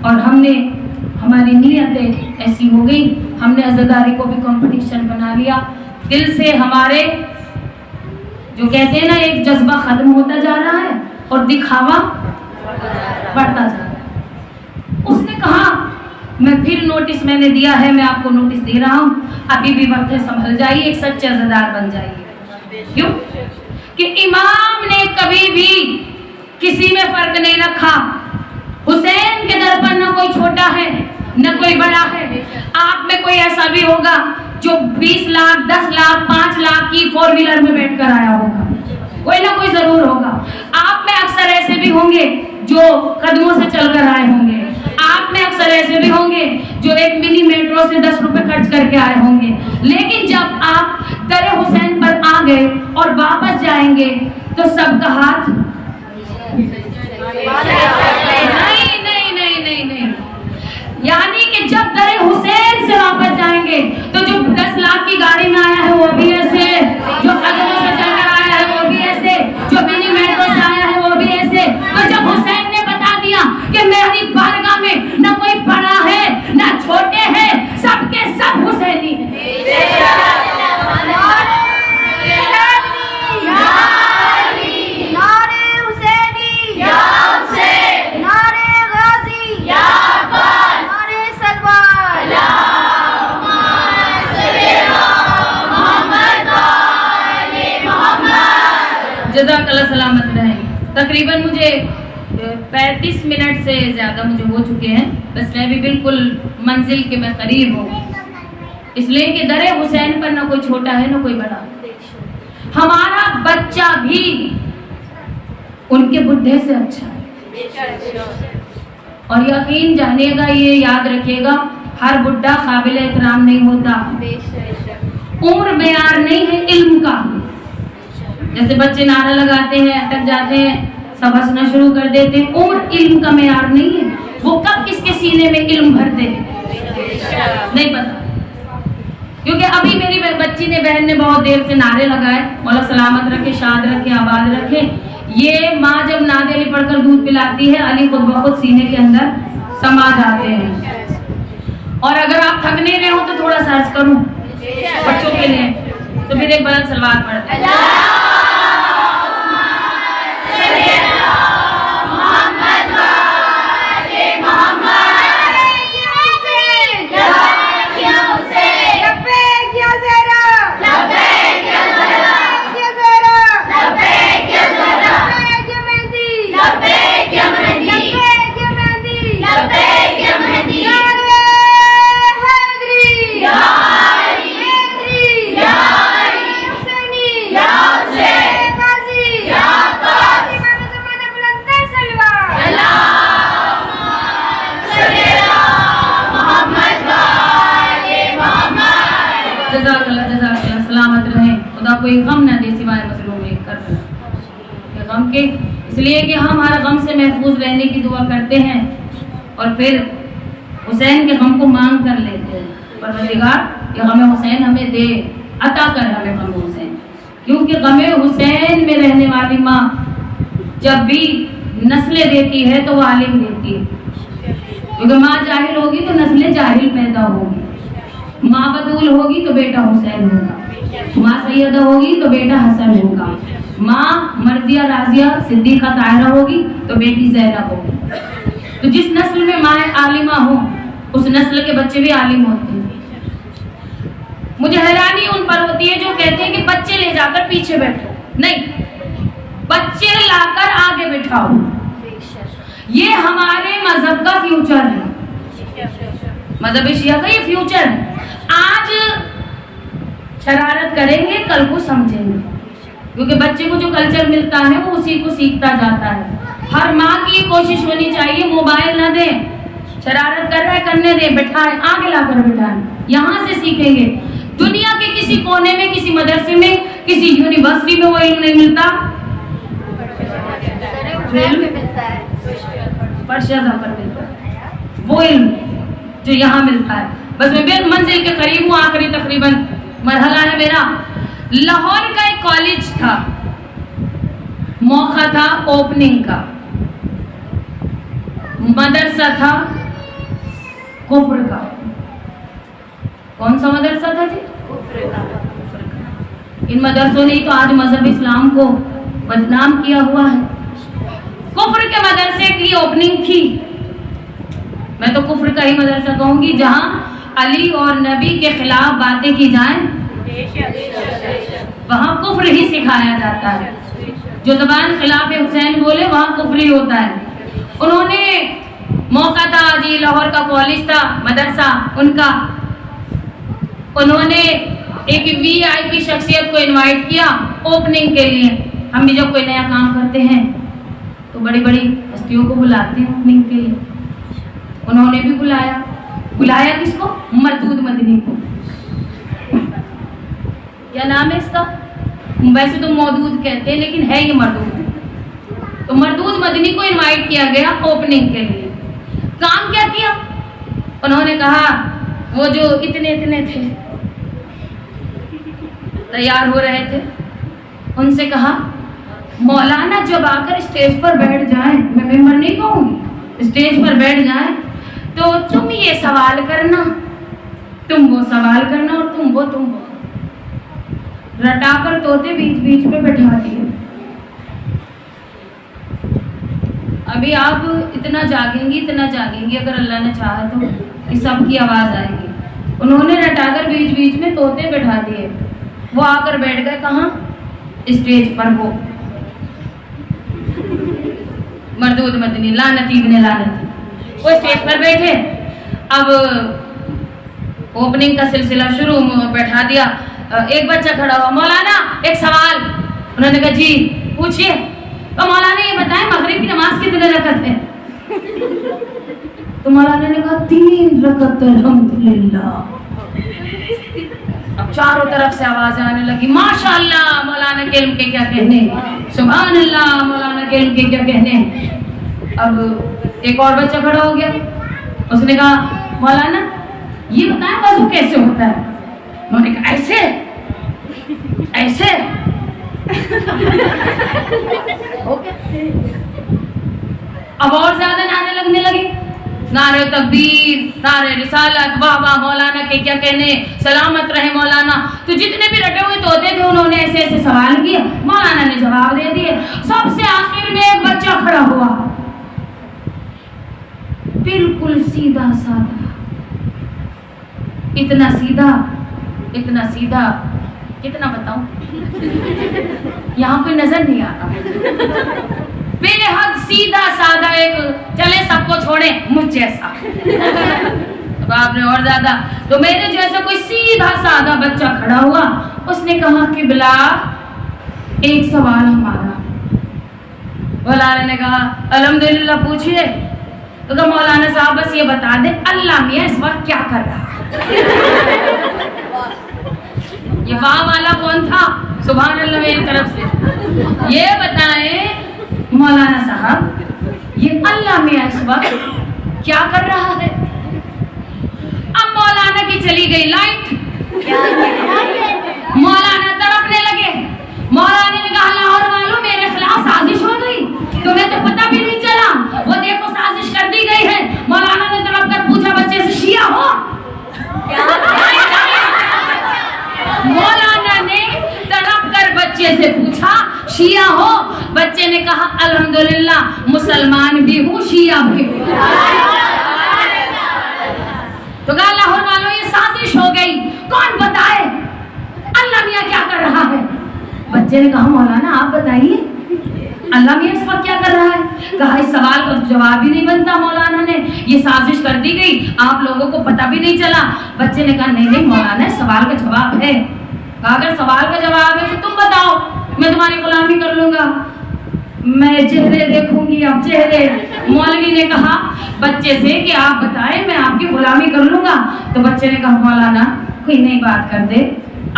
और हमारी नीयतें ऐसी हो गई, हमने अज़ादारी को भी कंपटीशन बना लिया। दिल से हमारे जो कहते हैं ना, एक जज्बा खत्म होता जा रहा है और दिखावा बढ़ता जा रहा है। उसने कहा, मैं फिर नोटिस मैंने दिया है, मैं आपको नोटिस दे रहा हूँ, अभी भी वक्त है, संभल जाइए, एक सच्चे अज़ादार बन जाइए। क्यों? कि इमाम ने कभी भी किसी में फर्क नहीं रखा। हुसैन के दर पर न कोई छोटा है न कोई बड़ा है। आप में कोई ऐसा भी होगा जो 20 लाख 10 लाख 5 लाख की 4 व्हीलर में बैठकर आया होगा, कोई ना कोई जरूर होगा। आप में अक्सर ऐसे भी होंगे जो कदमों से चलकर आए होंगे। आप में अक्सर ऐसे भी होंगे जो एक मिनी मेट्रो से 10 रुपए खर्च करके आए होंगे। लेकिन जब आप दर हुसैन पर आ गए और वापस जाएंगे तो सबका हाथ नहीं, यानी कि जब दर हुसैन से वापस जाएंगे तो जो 10 लाख की गाड़ी में आया है वो भी ऐसे, जो कदमों से चलकर आया है वो भी ऐसे, जो मिनी मेट्रो से आया है वो भी ऐसे। तो जब हुसैन ने बता दिया कि मेरी बारगाह में न कोई बड़ा है न छोटे हैं, सबके सब हुसैनी हैं। जज़ाकल्लाह सलामत रहे। तकरीबन मुझे 35 मिनट से ज़्यादा मुझे हो चुके हैं, बस मैं भी बिल्कुल मंजिल के मैं करीब हूँ, इसलिए कि दर हुसैन पर ना कोई छोटा है ना कोई बड़ा। हमारा बच्चा भी उनके बुढ़े से अच्छा है। और यकीन जानिएगा, ये याद रखिएगा, हर बुढ़ा काबिल एहतराम नहीं होता। उम्र मेयार नहीं है इल्म का। जैसे बच्चे नारा लगाते हैं, अटक जाते हैं, सब हंसना शुरू कर देते हैं, उम्र इल्म का मेयार नहीं है। वो कब किसके सीने में इल्म भरते नहीं पता। क्योंकि अभी मेरी बच्ची ने, बहन ने बहुत देर से नारे लगाए, मौला सलामत रखे, शाद रखे, आबाद रखे। ये माँ जब नादे अली पढ़कर दूध पिलाती है, अली खुद ब खुद सीने के अंदर समा जाते हैं। और अगर आप थक नहीं रहे हो तो थोड़ा सर्च करूं बच्चों के लिए, तो फिर एक बुलंद सलवात पढ़ते हैं। सलामत रहे, खुदा कोई गम न दे सिवाय मजलूम कर गम के। इसलिए कि हम हर गम से महफूज रहने की दुआ करते हैं और फिर हुसैन के गम को मांग कर लेते हैं, परवरदिगार ये गम हुसैन हमें दे, अता कर हमें गम हुसैन। क्योंकि गम हुसैन में रहने वाली माँ जब भी नस्लें देती है तो वो आलिम देती है। क्योंकि माँ जाहिल होगी तो नस्लें जाहिल पैदा होगी, माँ बतूल होगी तो बेटा हुसैन होगा, माँ सैयदा होगी तो बेटा हसन होगा, माँ मर्जिया राजिया सिद्दीक़ा ताहिरा होगी तो बेटी ज़ैनब होगी। तो जिस नस्ल में माँ आलिमा हो उस नस्ल के बच्चे भी आलिम होते हैं। मुझे हैरानी उन पर होती है जो कहते हैं कि बच्चे ले जाकर पीछे बैठो। नहीं, بٹھاؤ. یہ ہمارے مذہب کا فیوچر ہے, مذہب شیعہ کا یہ فیوچر ہے. آج شرارت کریں گے, کل کو سمجھیں گے, کیونکہ بچے کو جو کلچر ملتا ہے وہ اسی کو سیکھتا جاتا ہے. ہر ماں کی کوشش ہونی چاہیے موبائل نہ دیں, شرارت کر رہا ہے کرنے دیں, بٹھائیں, آگے لا کر بٹھائیں, یہاں سے سیکھیں گے. دنیا کے کسی کونے میں, کسی مدرسے میں, کسی یونیورسٹی میں وہ علم نہیں ملتا, وہ علم جو یہاں ملتا ہے. بس میں بے منزل کے قریب ہوں, آخری تقریباً مرحلہ ہے میرا. لاہور کا ایک کالج تھا, موقع تھا اوپننگ کا, مدرسہ تھا کفر کا. کون سا مدرسہ تھا جی؟ کفر کا. ان مدرسوں نے تو آج مذہب اسلام کو بدنام کیا ہوا ہے. کفر کے مدرسے کی اوپننگ تھی. میں تو کفر کا ہی مدرسہ کہوں گی جہاں علی اور نبی کے خلاف باتیں کی جائیں, وہاں کفر ہی سکھایا جاتا ہے. جو زبان خلاف حسین بولے وہاں کفر ہی ہوتا ہے. انہوں نے موقع تھا جی, لاہور کا کالج تھا, مدرسہ ان کا, انہوں نے ایک VIP شخصیت کو انوائٹ کیا اوپننگ کے لیے. ہم بھی جب کوئی نیا کام کرتے ہیں تو بڑی بڑی ہستیوں کو بلاتے ہیں اوپننگ کے لیے. انہوں نے بھی بلایا. بلایا کس کو؟ مردود مدنی کو. کیا نام ہے اس کا؟ ویسے تو مودود کہتے ہیں لیکن ہے یہ مردود. تو مردود مدنی کو انوائٹ کیا گیا اوپننگ کے لیے. کام کیا کیا انہوں نے؟ کہا وہ جو اتنے تھے تیار ہو رہے تھے, ان سے کہا مولانا جب آ کر اسٹیج پر بیٹھ جائیں, میں ممبر نہیں کہوں گی, اسٹیج پر بیٹھ جائیں تو تم یہ سوال کرنا, تم وہ سوال کرنا, اور تم وہ رٹا کر طوطے بیچ بیچ میں بٹھا دیے. ابھی آپ اتنا جاگیں گی اگر اللہ نے چاہا تو کہ سب کی آواز آئے گی. انہوں نے رٹا کر بیچ بیچ میں طوطے بٹھا دیے. وہ آ کر بیٹھ گئے کہاں؟ اسٹیج پر. وہ مردود مدنی لعنتی ابن لعنتی وہ اسٹیج پر بیٹھے. اب اوپننگ کا سلسلہ شروع, بیٹھا دیا. ایک بچہ کھڑا ہوا, مولانا ایک سوال. انہوں نے کہا جی پوچھئے. تو مولانا یہ بتائیں مغرب کی نماز کتنے رکعت ہے؟ تو مولانا نے کہا 3 رکعت الحمدللہ. اب چاروں طرف سے آواز آنے لگی, ماشاءاللہ مولانا کے علم کے کیا کہنے, سبحان اللہ مولانا کے علم کے کیا کہنے. اب ایک اور بچہ کھڑا ہو گیا, اس نے کہا مولانا یہ بتائیں وضو کیسے ہوتا ہے؟ انہوں نے کہا ایسے. اب اور زیادہ نعرے لگنے لگے, نعرے تکبیر, نعرے رسالت, واہ واہ مولانا کے کیا کہنے, سلامت رہے مولانا. تو جتنے بھی رٹے ہوئے طوطے تھے انہوں نے ایسے ایسے سوال کیے, مولانا نے جواب دے دیے. سب سے آخر میں ایک بچہ کھڑا ہوا, بالکل سیدھا سادہ, اتنا سیدھا کتنا بتاؤں, یہاں کوئی نظر نہیں آتا, بے حد سیدھا سادہ ایک, چلے سب کو چھوڑیں مجھ جیسا. اب آپ نے اور زیادہ, تو میرے جیسا کوئی سیدھا سادہ بچہ کھڑا ہوا. اس نے کہا کہ بلا ایک سوال ہمارا. مولانا نے کہا الحمدللہ پوچھئے. تو کہا مولانا صاحب بس یہ بتا دیں اللہ میاں اس وقت کیا کر رہا. یہ واہ والا کون تھا؟ سبحان اللہ میری طرف سے. یہ بتائیں مولانا صاحب یہ اللہ میاں اس وقت کیا کر رہا ہے. اب مولانا کی چلی گئی لائٹ, مولانا تڑپنے لگے. مولانا نے کہا لاہور والوں میرے خلاف سازش ہو گئی, تمہیں تو پتہ بھی نہیں چلا, وہ دیکھو سازش کر دی گئی ہے. مولانا نے تڑپ کر پوچھا بچے سے شیعہ ہو؟ مولانا نے تڑپ کر بچے سے پوچھا شیعہ ہو؟ بچے نے کہا الحمدللہ مسلمان بھی ہوں شیعہ بھی ہوں. تو کہا لاہور والوں یہ سازش ہو گئی, کون بتائے اللہ میاں کیا کر رہا ہے. بچے نے کہا مولانا آپ بتائیے अल्लाह मियां इस वक्त क्या कर रहा है? कहा इस सवाल का जवाब ही नहीं बनता मौलाना ने, ये साजिश कर दी गई, आप लोगों को पता भी नहीं चला। बच्चे ने कहा नहीं नहीं मौलाना सवाल का जवाब है। कहा अगर सवाल का जवाब है तो तुम बताओ, मैं तुम्हारी गुलामी कर लूंगा। मैं चेहरे देखूंगी, अब चेहरे। मौलवी ने कहा बच्चे से कि आप बताएं मैं आपकी गुलामी कर लूंगा। तो बच्चे ने कहा मौलाना कोई नई बात कर दे,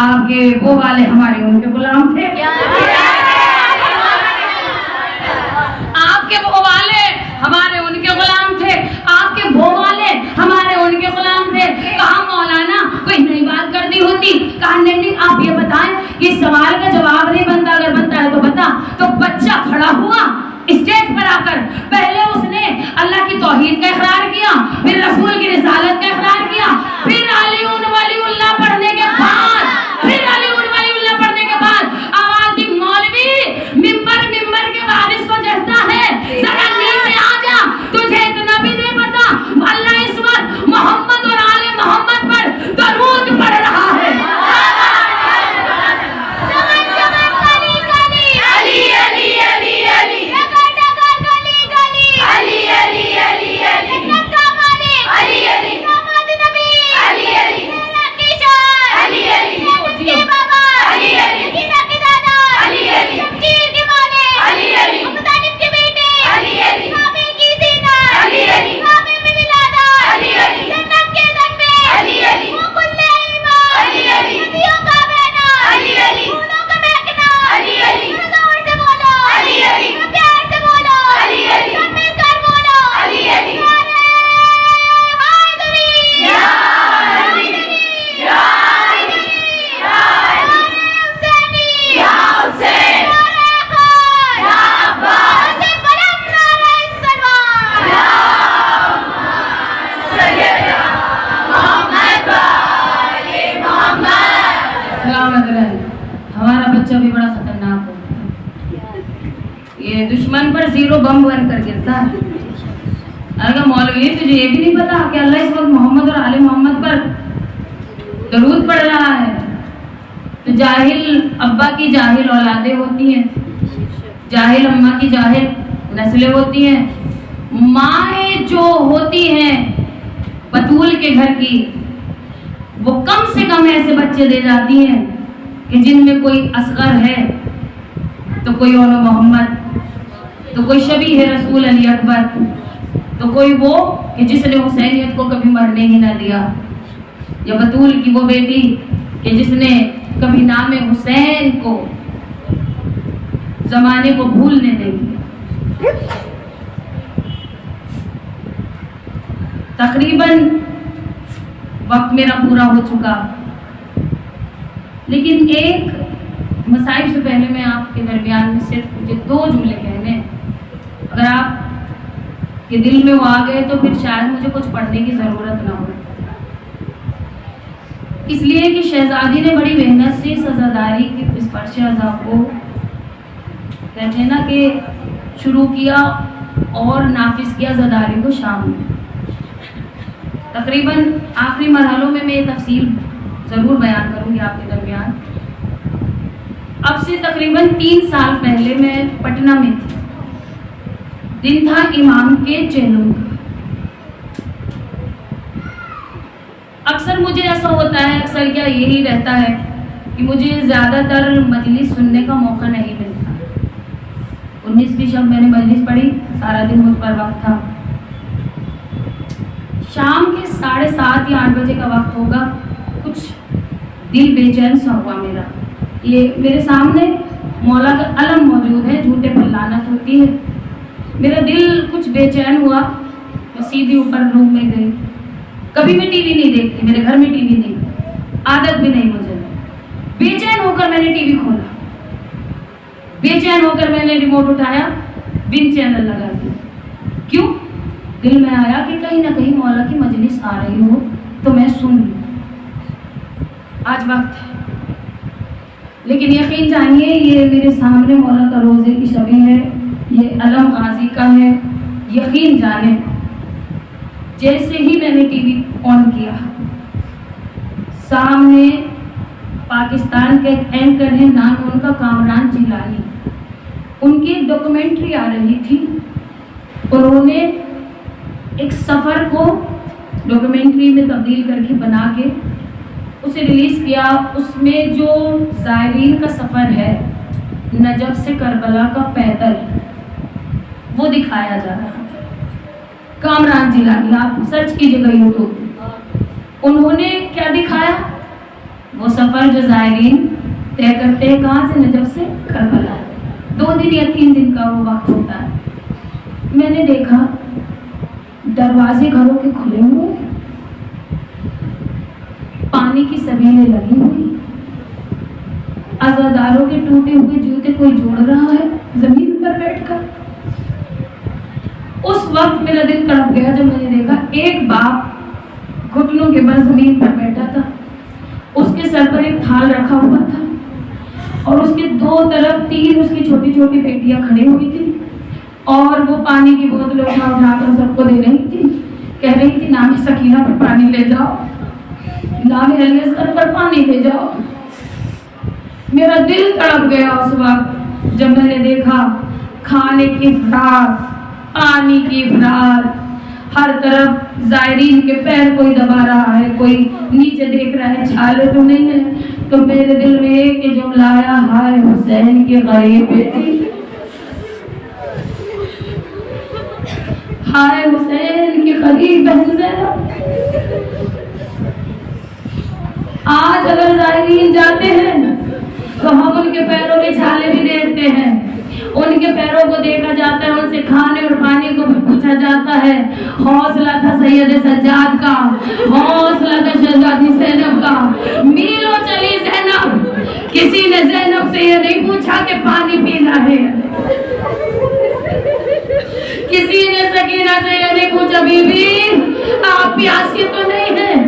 आपके वो वाले हमारे उनके गुलाम थे, आपके वो वाले हमारे उनके गुलाम थे, आपके वो वाले हमारे उनके गुलाम थे। कहा मौलाना कोई नई बात कर दी होती। कहा नहीं आप ये बताएं कि सवाल का जवाब नहीं बनता, अगर बनता है तो बता। तो बच्चा खड़ा हुआ स्टेज पर आकर, पहले उसने अल्लाह की तौहीद का इकरार किया, फिर रसूल की रिसालत का इकरार किया, फिर अलीउन वलीउल्लाह पढ़ने के बाद, फिर अलीउन वलीउल्लाह पढ़ने के बाद आवाज दी मौलवी मिंबर के वारिस को जचता है, जरा नीचे आ जा, तुझे इतना भी नहीं पता अल्लाह इस वक्त मोहम्मद और आले मोहम्मद पर दरूद पढ़ रहा है। हमारा बच्चा भी बड़ा खतरनाक हो, ये दुश्मन पर जीरो बम बनकर गिरता है। अगर मौलवी तुझे ये भी नहीं पता कि अल्लाह इस वक्त मोहम्मद और आले मोहम्मद पर दरूद पढ़ रहा है। तो जाहिल अब्बा की जाहिल औलादें होती हैं, जाहिल अम्मा की जाहिल नस्लें होती हैं। माएँ जो होती हैं बतूल के घर की, वो कम से कम ऐसे बच्चे दे जाती हैं कि जिनमें कोई असगर है, तो कोई ओलो मोहम्मद, तो कोई शबी है रसूल अली अकबर, तो कोई वो कि जिसने हुसैनियत को कभी मरने ही ना दिया, या बतूल की वो बेटी कि जिसने कभी नामे हुसैन को जमाने को भूलने नहीं दिया। तकरीबन वक्त मेरा पूरा हो चुका, लेकिन एक मसाइब से पहले मैं आपके दरमियान में सिर्फ मुझे 2 जुमले कहने हैं। अगर आप के दिल में वो आ गए तो फिर शायद मुझे कुछ पढ़ने की ज़रूरत ना हो, इसलिए कि शहजादी ने बड़ी मेहनत से सज़ादारी की इस फर्श अज़ा को कहते हैं ना कि शुरू किया और नाफिज किया ज़दारी को शाम में। तकरीबन आखिरी मरहलों में मैं ये तफसील ज़रूर बयान करूँगी आपके दरमियान। अब से तकरीबन 3 साल पहले मैं पटना में थी। दिन था इमाम के चेलों का। अक्सर मुझे ऐसा होता है, अक्सर क्या यही रहता है कि मुझे ज़्यादातर मजलिस सुनने का मौका नहीं मिलता। 19वीं शब मैंने मजलिस पढ़ी, सारा दिन मुझ पर वक्त था। शाम के 7:30 या 8 बजे का वक्त होगा, कुछ दिल बेचैन सा हुआ मेरा। ये मेरे सामने मौला का अलम मौजूद है, झूठे पर लानत होती है। मेरा दिल कुछ बेचैन हुआ, मैं सीधी ऊपर रूम में गई। कभी मैं टीवी नहीं देखती, मेरे घर में टीवी नहीं, आदत भी नहीं मुझे। बेचैन होकर मैंने टीवी खोला, बेचैन होकर मैंने रिमोट उठाया, विन चैनल लगा दिया। क्यों? दिल में आया कि कहीं ना कहीं मौला की मजलिस आ रही हो तो मैं सुन लूँ, आज वक्त है। लेकिन यकीन जानिए ये मेरे सामने मौला का रोज़े की शबी है, ये अलम गाजी का है। यकीन जाने जैसे ही मैंने टीवी ऑन किया, सामने पाकिस्तान के एक एंकर है, नाम उनका कामरान जिलानी, ان کی ایک ڈاکومنٹری آ رہی تھی، انہوں نے ایک سفر کو ڈاکومنٹری میں تبدیل کر کے بنا کے اسے ریلیز کیا۔ اس میں جو زائرین کا سفر ہے نجف سے کربلا کا پیدل، وہ دکھایا جا رہا ہے۔ کامران جیلانی، آپ سرچ کیجیے گا یوٹیوب، انہوں نے کیا دکھایا؟ وہ سفر جو زائرین طے کرتے ہیں کہاں سے؟ نجف سے کربلا۔ 2 دن یا 3 دن کا وہ وقت ہوتا ہے۔ میں نے دیکھا دروازے گھروں کے کھلے ہوئے، پانی کی سبیلیں لگی ہوئی، عزاداروں کے ٹوٹے ہوئے جوتے کوئی جوڑ رہا ہے زمین پر بیٹھ کر۔ اس وقت میرا دل تڑپ گیا جب میں نے دیکھا ایک باپ گھٹنوں کے بل زمین پر بیٹھا تھا، اس کے سر پر ایک تھال رکھا ہوا تھا اور اس کے 2 طرف 3 اس کی چھوٹی چھوٹی بیٹیاں کھڑی ہوئی تھی اور وہ پانی کی بوتل اٹھا کر سب کو دے رہی تھی، کہہ رہی تھی نام سکینہ پر پانی لے جاؤ، نام علی اصغر پر پانی لے جاؤ۔ میرا دل تڑپ گیا اس وقت جب میں نے دیکھا کھانے کی افراد، پانی کی افراد، ہر طرف زائرین کے پیر کوئی دبا رہا ہے، کوئی نیچے دیکھ رہا ہے چھالے تو نہیں ہے۔ تو میرے دل میں ایک جملہ آیا، ہائے حسین کی غریب بیٹی، ہائے حسین کی غریب بہن زینب۔ آج اگر زائرین جاتے ہیں تو ہم ان کے پیروں کے چھالے بھی دیکھتے ہیں، ان کے پیروں کو دیکھا جاتا ہے، ان سے کھانے اور پانی کو بھی پوچھا جاتا ہے۔ حوصلہ تھا سید سجاد کا، حوصلہ تھا شہزادی زینب کا، میلوں چلی زینب، کسی نے زینب سے یہ نہیں پوچھا کہ پانی پینا ہے، کسی نے سکینہ سے یہ نہیں پوچھا بی بی آپ پیاسی تو نہیں ہیں۔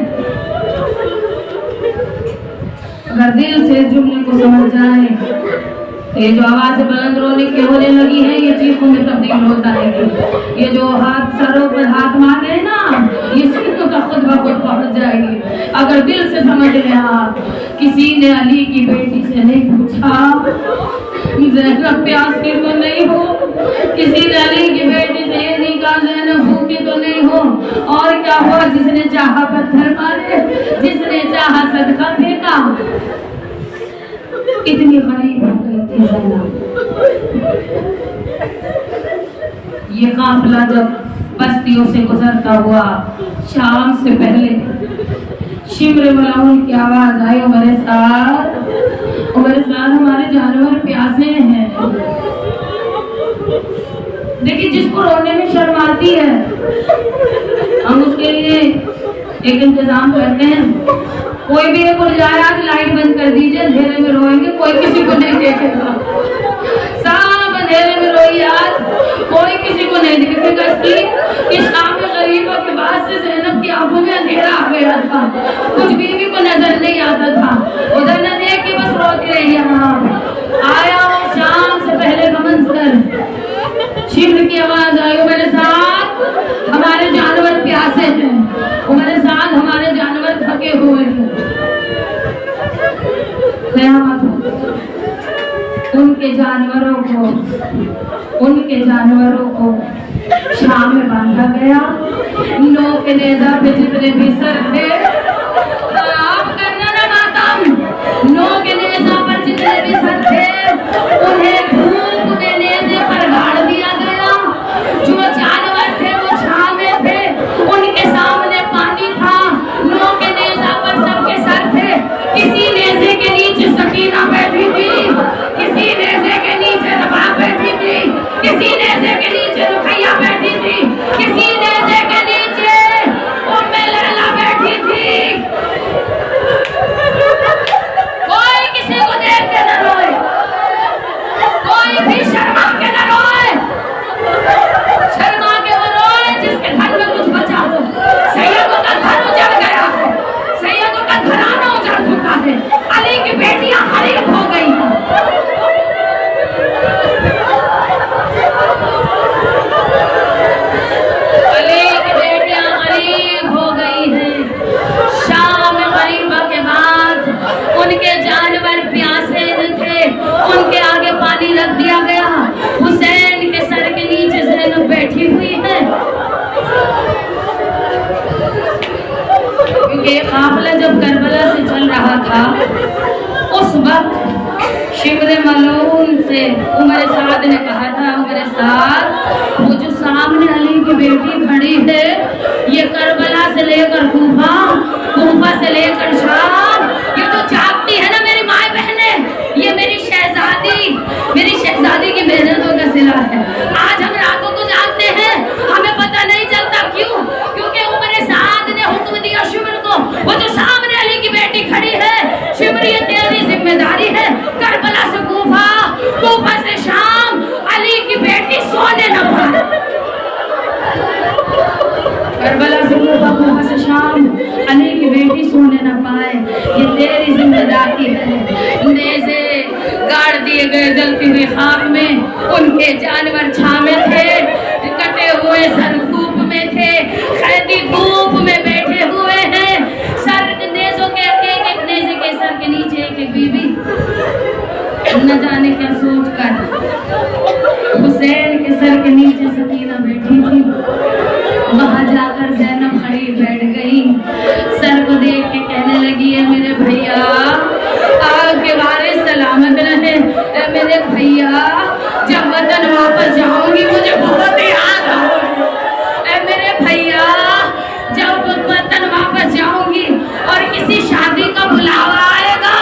اگر دل سے جملے کو سمجھ جائیں، یہ جو آواز بلند رونے کی ہونے لگی ہے یہ چیخوں میں تبدیل ہوتا ہے، یہ جو ہاتھ سروں پر ہاتھ مار رہے نا یہ سینوں کا خود بخود پہنچ جائے گی۔ اگر دل سے سمجھ لیں آپ، کسی نے علی کی بیٹی سے نہیں پوچھا زینب پیاسی تو نہیں ہو، کسی نے علی کی بیٹی سے یہ نہیں کہا زینب بھوکی تو نہیں ہو، اور کیا ہوا؟ جس نے چاہا پتھر مارے، جس نے چاہا صدقہ پھینکا۔ اتنی غریب ہو گئی تھی زینب۔ یہ قافلہ جب بستیوں سے گزرتا ہوا شام سے پہلے شمر ملعون کی آواز آئی، عمر سعد ہمارے جانور پیاسے ہیں۔ دیکھیں جس کو رونے میں شرم آتی ہے ہم اس کے لیے ایک انتظام کرتے ہیں، کوئی بھی ایک جائے آج لائٹ بند کر دیجئے، اندھیرے میں روئیں گے کوئی کسی کو نہیں دیکھے گا، سب اندھیرے میں روئی آج، کوئی کسی کو نہیں دیکھے گا، اس لیے کہ شام غریبوں کے بعد سے زینب کی آنکھوں میں اندھیرا آ گیا تھا، کچھ بیوی کو نظر نہیں آتا تھا، ادھر نہ دیکھ کے بس روتی رہی ہے۔ آیا وہ شام سے پہلے کا منظر، شمر کی آواز آئی، میرے ساتھ ہمارے جانور پیاسے ہیں، میرے ساتھ ہمارے جانور تھکے ہوئے ہیں۔ قیامت ان کے جانوروں کو شام میں باندھا گیا، نو کے نیزہ پہ جتنے بھی سر تھے، آپ کرنا نہ ماتم، نو کے نیزہ پر جتنے بھی سر تھے انہیں دھوپ کے نیزے پر گاڑ دیا گیا، جو جانور تھے وہ چھاؤں میں تھے، ان کے سامنے پانی تھا، نو کے نیزہ پر سب کے سر تھے، کسی نیزے کے نیچے سکینہ بیٹھی تھی، کسی نیزے کے نیچے رباب بیٹھی تھی، کسی نیزے کے نیچے رقیہ بیٹھی تھی، کسی نیزے کے نیچے ام لیلہ بیٹھی تھی۔ کوئی کسی کو دیکھ کے نہ روئے، کوئی بھی شرما کے نہ था। उस वक्त शिब्र मलून से उमर साद ने कहा था, उमर साद वो जो सामने अली की बेटी खड़ी है ये करबला से लेकर कूफा, कूफा से लेकर शाम, ये तो जागती है ना मेरी माँ बहने, ये मेरी शहजादी की मेहनतों का सिला है। आज हम रातों को जागते हैं, हमें पता नहीं चलता क्यों? क्योंकि उमर साद ने हुक्म दिया शिब्र को, वो जो सामने अली की बेटी खड़ी है, शिब्र ये तेरी जिम्मेदारी है, करबला से कूफा, कूफा से शाम, अली की बेटी सोने न पाए। करबला से कूफा, कूफा से शाम, अली की बेटी सोने न पाए, ये तेरी जिम्मेदारी है। नेज़े गाड़ दिए गए जलती हुई खाक में, उनके जानवर छामे थे, कटे हुए सर धूप में थे, कैदी धूप में बैठे हुए हैं, सर नेज़ों के एक एक नेज़े के सर के नीचे एक एक बीबी, न जाने क्या सोच कर हुसैन के सर के नीचे सकीना बैठी थी। वहां जाकर ज़ैनब खड़ी बैठ गई, सर को देख के कहने लगी है मेरे भैया आपके वारिस सलामत रहे, मेरे भैया जब वतन वापस जाऊंगी मुझे बहुत याद आओगी, मेरे भैया जब वतन वापस जाऊंगी और किसी शादी का बुलावा आएगा,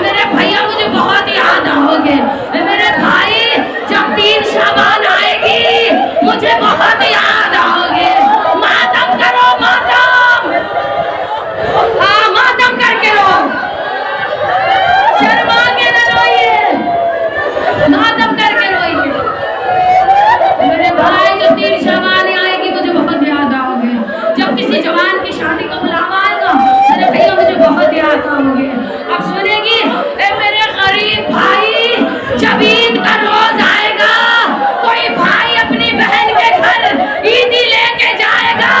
मेरे भैया मुझे बहुत याद आओगे, मेरे भाई जब 3 शाबान आएगी मुझे बहुत याद आओगे। मातम करो, मातम, हाँ मातम करके रो, शर्मा के न रोइए, मातम करके रोइए। मेरे भाई जब 3 शाबान आएगी मुझे बहुत याद आओगे, जब किसी जवान की शादी का बुलावा आएगा मेरे भैया मुझे बहुत याद आओगे। अब सुनेगी मेरे गरीब भाई, जब ईद का रोज आएगा कोई भाई अपनी बहन के घर ईदी लेके जाएगा,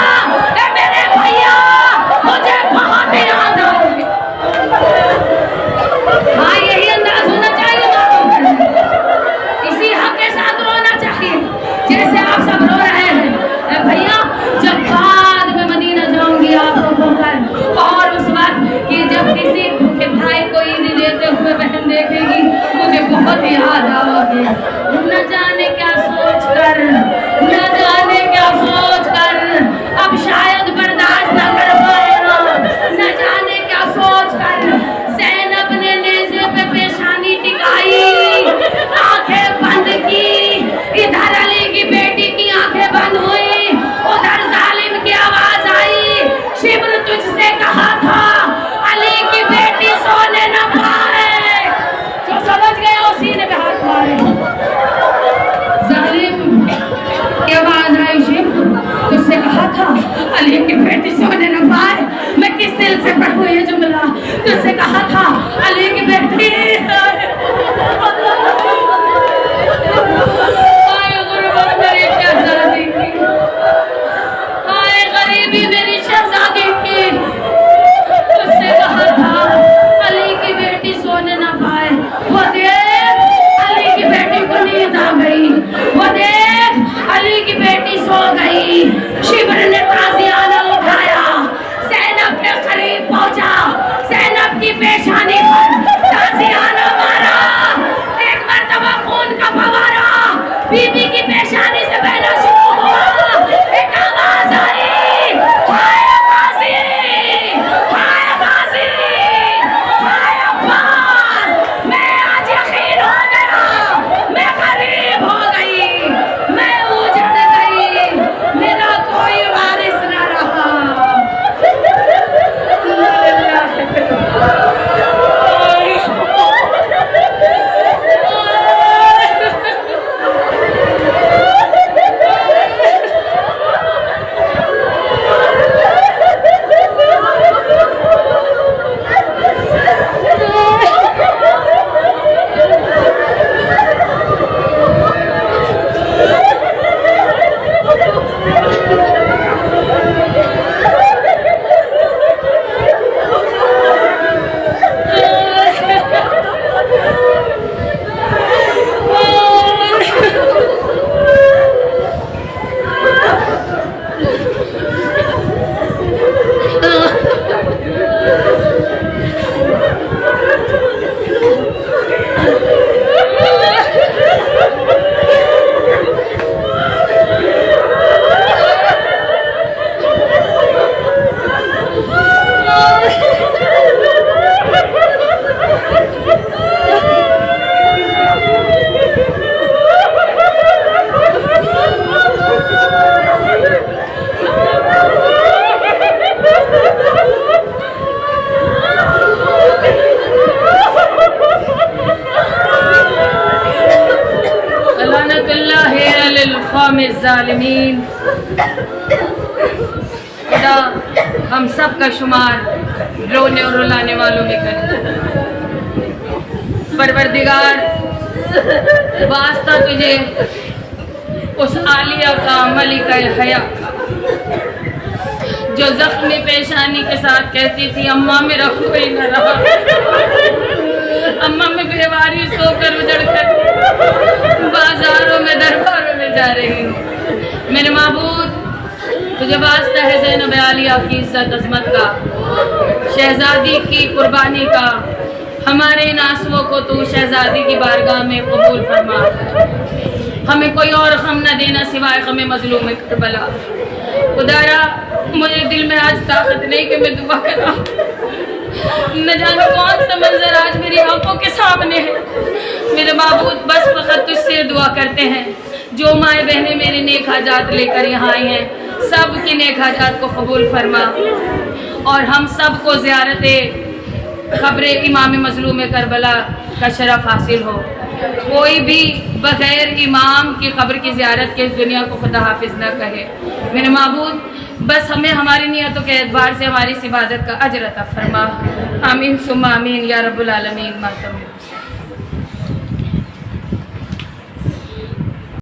मेरे भैया मुझे बहुत याद आओगे। हाँ यही अंदाज होना चाहिए बातों का, इसी हक के साथ रोना चाहिए जैसे आप सब रो रहे हैं। भैया जब बाद में मदीना जाऊंगी आपको खोकर, और उस वक्त कि जब किसी के भाई को ईदी लेते हुए बहन देखेगी मुझे बहुत याद आओगे। न जाने क्या सोच कर, न जाने क्या सोच कर अब शायद बर्दाश्त न कर पाएगा, न जाने क्या सोच कर ज़ैनब ने नेज़े पे पेशानी टिकाई, आंखें बंद की, इधर अली की बेटी की आंखें बंद हुई, उधर जालिम की आवाज आई, शिब्र तुझसे कहा था अली की बेटी सोने न पाए। जो समझ गए उसी ने हाथ मारे। जालिम की आवाज आई, शिब्र तुझसे कहा था अली की बेटी सोने न पाए। मैं किस दिल से पढ़ूं ये जुमला, तुझसे कहा था अली की बेटी मेरी शहजादी की, हाय गरीबी मेरी शहजादी की, तुझसे कहा था अली की बेटी सोने ना पाए। वो देख अली की बेटी को नींद आ गई, वो देख अली की बेटी सो गई। शिब्र ने ताज़ियाना उठाया, ज़ैनब के करीब पहुंचा, ज़ैनब की पेशानी قوم الظالمین. خدا ہم سب کا شمار رونے اور رلانے والوں میں کرے. پروردگار واسطہ تجھے اس عالیہ کا ملک الحیا جو زخمی پیشانی کے ساتھ کہتی تھی اماں میرا کوئی نہ رہا, اماں میں بیواری سو کر اجڑ کر بازاروں میں درباروں میں جا رہی ہوں. میرے معبود تجھے واسطہ ہے زینب عالیہ کی عزت عظمت کا, شہزادی کی قربانی کا, ہمارے ان آنسوؤں کو تو شہزادی کی بارگاہ میں قبول فرما. ہمیں کوئی اور غم نہ دینا سوائے غم مظلوم کربلا. خدایا مجھے دل میں آج طاقت نہیں کہ میں دعا کرا, نہ جانے کون سا منظر آج میری آنکھوں کے سامنے ہے. میرے معبود بس فقط تجھ سے دعا کرتے ہیں, جو مائیں بہنیں میرے نیک حاجات لے کر یہاں آئی ہیں سب کی نیک حاجات کو قبول فرما, اور ہم سب کو زیارت قبر امام مظلوم کربلا کا شرف حاصل ہو. کوئی بھی بغیر امام کی قبر کی زیارت کے اس دنیا کو خدا حافظ نہ کہے. میرے معبود بس ہمیں ہماری نیتوں کے اعتبار سے ہماری اس عبادت کا اجر عطا فرما. آمین ثم آمین یا رب العالمین. ماتم